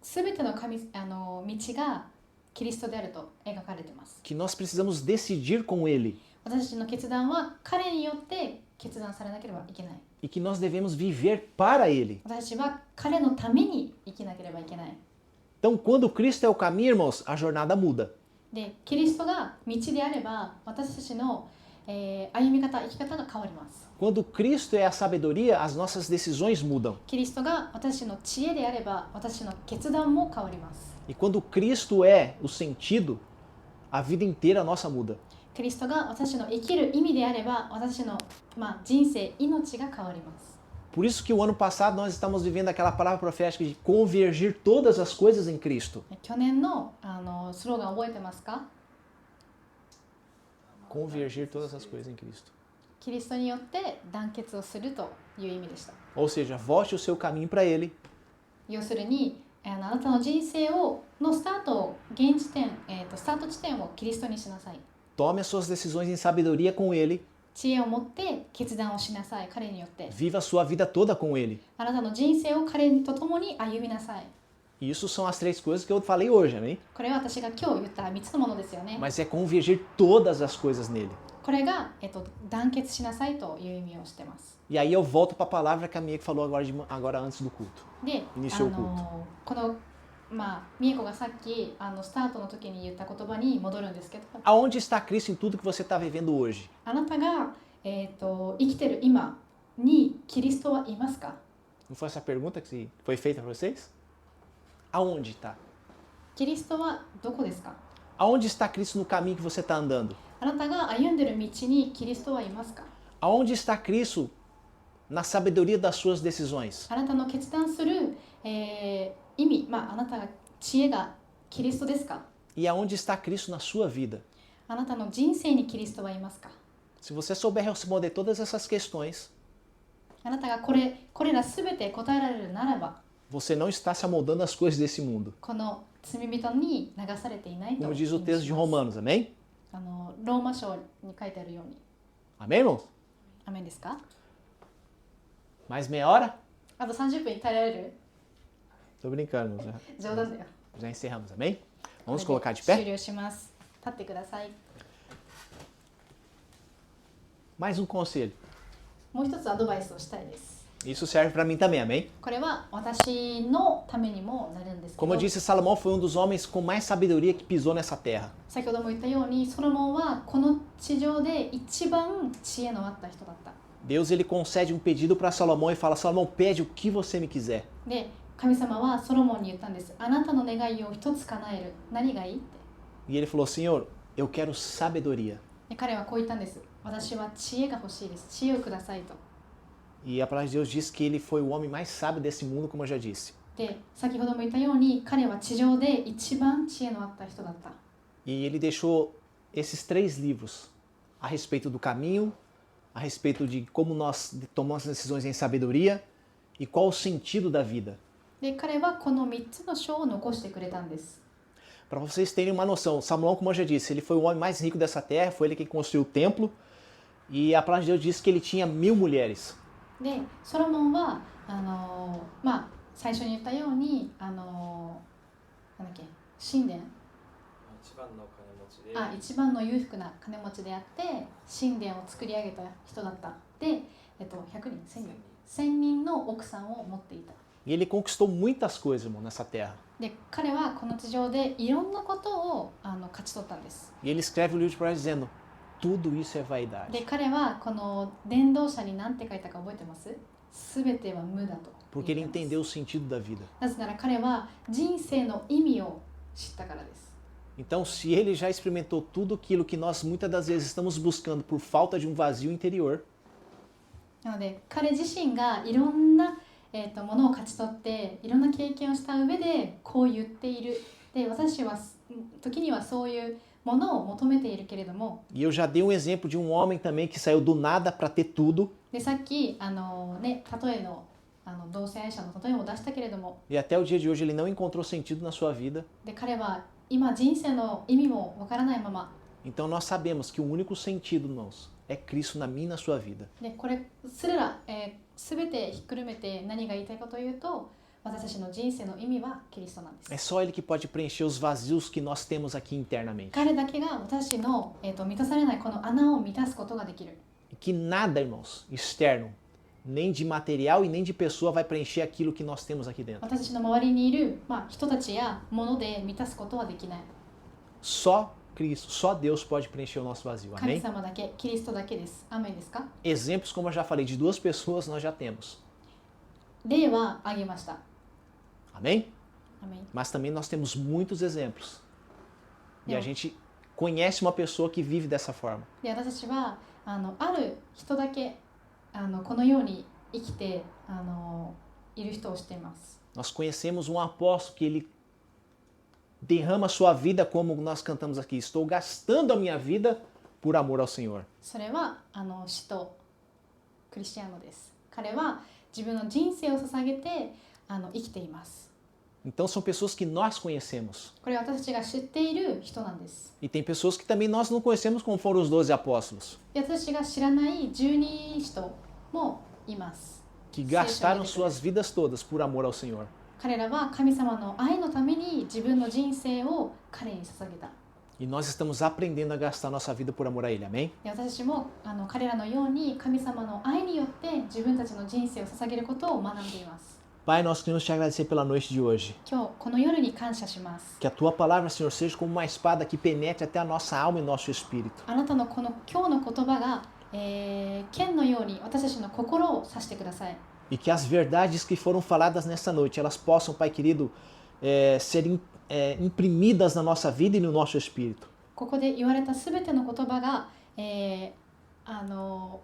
Speaker 1: すべての道がキリストであると描かれています。
Speaker 2: Que nós precisamos decidir com Ele.
Speaker 1: 私たちの決断は彼によって決断されなければいけない。
Speaker 2: E que nós devemos viver para Ele.
Speaker 1: 私たちは彼のために生きなければいけない。
Speaker 2: Então, quando Cristo é o caminho, irmãos, a jornada muda.
Speaker 1: で、キリストが道であれば私たちの、歩み方、生き方が変わります。
Speaker 2: Quando Cristo é a sabedoria, as nossas decisões mudam.
Speaker 1: キリストが私たちの知恵であれば私たちの決断も変わります。
Speaker 2: E quando Cristo é o sentido, a vida inteira nossa muda.
Speaker 1: キリストが私たちの生きる意味であれば私たちの、人生、命が変わります。
Speaker 2: Por isso que o ano passado nós estamos vivendo aquela palavra profética de convergir todas as coisas em Cristo.
Speaker 1: 去年の、スローガン覚えてますか？
Speaker 2: Convergir todas as coisas em Cristo.
Speaker 1: キリストによって団結をするという意味でした。
Speaker 2: Ou seja, volte o seu caminho para Ele.
Speaker 1: 要するにあなたの人生のスタートスタート地点をキリストにしなさい。
Speaker 2: Tome as suas decisões em sabedoria com Ele.
Speaker 1: 知恵を持って決断をしなさい。彼によって。
Speaker 2: Viva a sua vida toda com Ele.
Speaker 1: あなたの人生を彼と共に歩みなさい。
Speaker 2: E isso são as 3 coisas que eu falei hoje, amém?
Speaker 1: これは私が今日言った3つのものですよね。
Speaker 2: Mas é convergir todas as coisas nele.
Speaker 1: これが、団結しなさいという意味をしています。
Speaker 2: E aí eu volto para a palavra que a Mia falou agora antes do culto.
Speaker 1: で、
Speaker 2: Iniciou o culto.
Speaker 1: この美恵子がさっきスタートの時に言った言葉に戻るんですけど、
Speaker 2: Aonde está Cristo em tudo que você está vivendo hoje?
Speaker 1: あなたが、生きてる今にキリストはいますか？
Speaker 2: Não foi essa a pergunta que foi feita para vocês? Aonde está?
Speaker 1: キリストはどこですか？
Speaker 2: Aonde está Cristo no caminho que você está andando?
Speaker 1: あなたが歩んでる道にキリストはいますか？
Speaker 2: Aonde está Cristo na sabedoria das suas decisões?
Speaker 1: あなたの決断する、意味、あなたが知恵がキリストですか？
Speaker 2: E aonde está Cristo na sua vida?
Speaker 1: あなたの人生にキリストはいますか？
Speaker 2: Se você souber responder todas essas questões,
Speaker 1: あなたがこれらすべて答えられるならば、
Speaker 2: você não está se amoldando às coisas desse mundo.
Speaker 1: この罪人に流されていないと
Speaker 2: Como
Speaker 1: 意味
Speaker 2: diz o
Speaker 1: し
Speaker 2: texto de
Speaker 1: ます。
Speaker 2: Romanos, amém?
Speaker 1: ローマ書に書いてあるように。
Speaker 2: Amém, irmãos?
Speaker 1: アメンですか？
Speaker 2: Mais meia hora?
Speaker 1: あと30分に耐えられる？
Speaker 2: Tô brincando, irmãos.
Speaker 1: 冗談だよ。
Speaker 2: Já encerramos, amém? Vamos
Speaker 1: これ
Speaker 2: colocar de
Speaker 1: 終
Speaker 2: pé?
Speaker 1: 了します。立ってください。
Speaker 2: Mais um conselho.
Speaker 1: もう一つアドバイスをしたいです。
Speaker 2: Isso serve para mim também, amém?
Speaker 1: これは私のためにもなるんですけ
Speaker 2: Como eu
Speaker 1: ど、
Speaker 2: disse, Salomão foi um dos homens com mais sabedoria que pisou nessa terra.
Speaker 1: 先ほども言ったようにソロモンはこの地上で一番知恵のあった人だった。
Speaker 2: Deus ele concede um pedido para Salomão e fala: Salomão, pede o que você me quiser.
Speaker 1: で、神様はソロモンに言ったんです。あなたの願いを一つ叶える。何がいいって。
Speaker 2: E ele falou: Senhor, eu quero sabedoria.
Speaker 1: で、彼はこう言ったんです。私は知恵が欲しいです。知恵をくださいと。
Speaker 2: E a palavra de Deus diz que ele foi o homem mais sábio desse mundo, como eu já disse.
Speaker 1: で、先ほども言ったように彼は地上で一番知恵のあった人だった。
Speaker 2: E ele deixou esses 3 livros a respeito do caminho, a respeito de como nós tomamos decisões em sabedoria e qual o sentido da vida.
Speaker 1: で、彼はこの3つの書を残してくれたんです。
Speaker 2: Para vocês terem uma noção, Salomão, como eu já disse, ele foi o homem mais rico dessa terra, foi ele que construiu o templo. E a palavra de Deus diz que ele tinha 1000 mulheres.
Speaker 1: で、ソロモンは最初に言ったようになんだっけ、神殿、
Speaker 3: 一番の金持ちで、
Speaker 1: 一番の裕福な金持ちであって神殿を作り上げた人だった。で、100人、1000人の奥さんを持っていた。
Speaker 2: E ele conquistou muitas coisas, irmão, nessa terra.
Speaker 1: で、彼はこの地上でいろんなことを勝ち取ったんです。
Speaker 2: E ele escreve o livro de Provérbios dizendo: tudo isso é
Speaker 1: で、
Speaker 2: vaidade.
Speaker 1: 彼はこの伝道者に何て書いたか覚えてます？すべては無だと。
Speaker 2: Porque ele entendeu o sentido da vida.
Speaker 1: なぜなら彼は人生の意味を知ったからです。
Speaker 2: Então, se ele já experimentou tudo aquilo que nós muitas das vezes estamos buscando por falta de um vazio interior,
Speaker 1: なので彼自身がいろんな、ものを勝ち取っていろんな経験をした上でこう言っている。で、私は時にはそういうものを求めているけれども、
Speaker 2: e eu já dei um exemplo de um homem também que saiu do nada para ter tudo,
Speaker 1: で、さっき例えの同性愛者の例えも出したけれども、
Speaker 2: e até o dia de hoje ele não encontrou sentido na sua vida.
Speaker 1: で、彼は今人生の意味もわからないまま
Speaker 2: Então nós sabemos que o único sentido, irmãos, é Cristo na minha e na sua vida.
Speaker 1: で、これすら、全てひっくるめて何が言いたいかというと、私たちの人生の意味はキリストなんです。
Speaker 2: É só Ele que pode preencher os vazios que nós temos aqui internamente.
Speaker 1: 彼だけが私たちの、満たされないこの穴を満たすことができる。
Speaker 2: E que nada, irmãos, externo, nem de material e nem de pessoa vai preencher aquilo que nós temos aqui dentro.
Speaker 1: 私たちの周りにいる、人たちや物で満たすことはできない。
Speaker 2: Só Cristo, só Deus pode preencher o nosso vazio.
Speaker 1: 神
Speaker 2: Amém?
Speaker 1: 様だけ、キリストだけです。アメンですか？
Speaker 2: Exemplos, como eu já falei, de 2 pessoas nós já temos.
Speaker 1: 例は挙げました。
Speaker 2: Amém?
Speaker 1: アメン。
Speaker 2: Mas também nós temos muitos exemplos. E a
Speaker 1: Eu.
Speaker 2: gente conhece uma pessoa que vive dessa forma.
Speaker 1: で、私たちはある人だけこのように生きている人を知っています。
Speaker 2: Nós conhecemos um apóstolo que ele derrama sua vida como nós cantamos aqui. Estou gastando a minha vida por amor ao Senhor.
Speaker 1: それは使徒クリスチャーノです。彼は自分の人生を捧げて生きています。
Speaker 2: Então são pessoas que nós conhecemos.
Speaker 1: これは私たちが知っている人なんです。
Speaker 2: E tem pessoas que também nós não conhecemos, como foram os 12 apóstolos,
Speaker 1: で、私たちが知らない12人もいます。
Speaker 2: que gastaram suas vidas todas por amor ao Senhor.
Speaker 1: 彼らは神様の愛のために自分の人生を彼に捧げた。
Speaker 2: E nós estamos aprendendo a gastar nossa vida por amor a Ele. Amém?
Speaker 1: で、私たちも彼らのように神様の愛によって自分たちの人生を捧げることを学んでいます。
Speaker 2: Pai, nós queremos te agradecer pela noite de hoje.
Speaker 1: 今日この夜に感謝します。
Speaker 2: Que a Tua palavra, Senhor, seja como uma espada que penetre até a nossa alma e nosso espírito.
Speaker 1: あなたのこの今日の言葉が、剣のように私たちの心を刺してください。
Speaker 2: E que as verdades que foram faladas nessa noite, elas possam, Pai querido, serem imprimidas na nossa vida e no nosso espírito.
Speaker 1: ここで言われたすべての言葉が、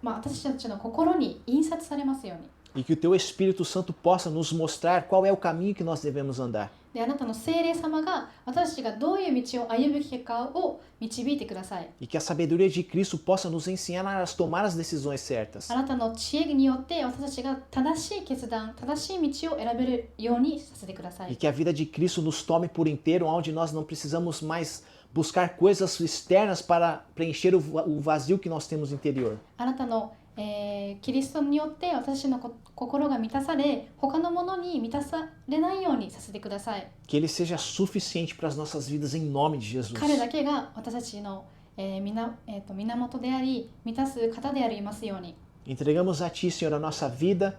Speaker 1: 私たちの心に印刷されますように。
Speaker 2: E que o teu Espírito Santo possa nos mostrar qual é o caminho que nós devemos andar.
Speaker 1: であなたの聖霊様が私たちがどういう道を歩むべきかを導いてください。
Speaker 2: E que a sabedoria de Cristo possa nos ensinar a tomar as decisões certas.
Speaker 1: あなたの知恵によって私たちが正しい決断、正しい道を選べるようにさせてくださ
Speaker 2: E
Speaker 1: い。
Speaker 2: que a vida de Cristo nos tome por inteiro, onde nós não precisamos mais buscar coisas externas para preencher o vazio que nós temos interior.
Speaker 1: あなたの、キリストによって私たちの心が満たされ、他のものに満たされないようにさせてください。
Speaker 2: Que Ele seja suficiente para as nossas vidas em nome de Jesus.
Speaker 1: 彼だけが私たちの、源であり、満たす方でありますように。
Speaker 2: Entregamos a Ti, Senhor, a nossa vida,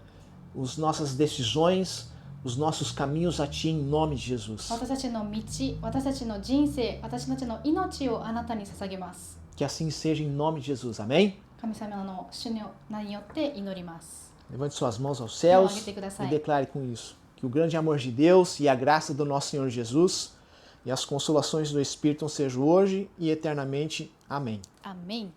Speaker 2: as nossas decisões, os nossos caminhos a Ti em nome de Jesus.
Speaker 1: 私たちの道、私たちの人生、私たちの命をあなたに捧げます。
Speaker 2: Que assim seja em nome de Jesus. Amém?
Speaker 1: 神様の主の名によって祈ります。
Speaker 2: Levante suas mãos aos céus e declare com isso que o grande amor de Deus e a graça do nosso Senhor Jesus e as consolações do Espírito sejam hoje e eternamente. Amém.
Speaker 1: Amém.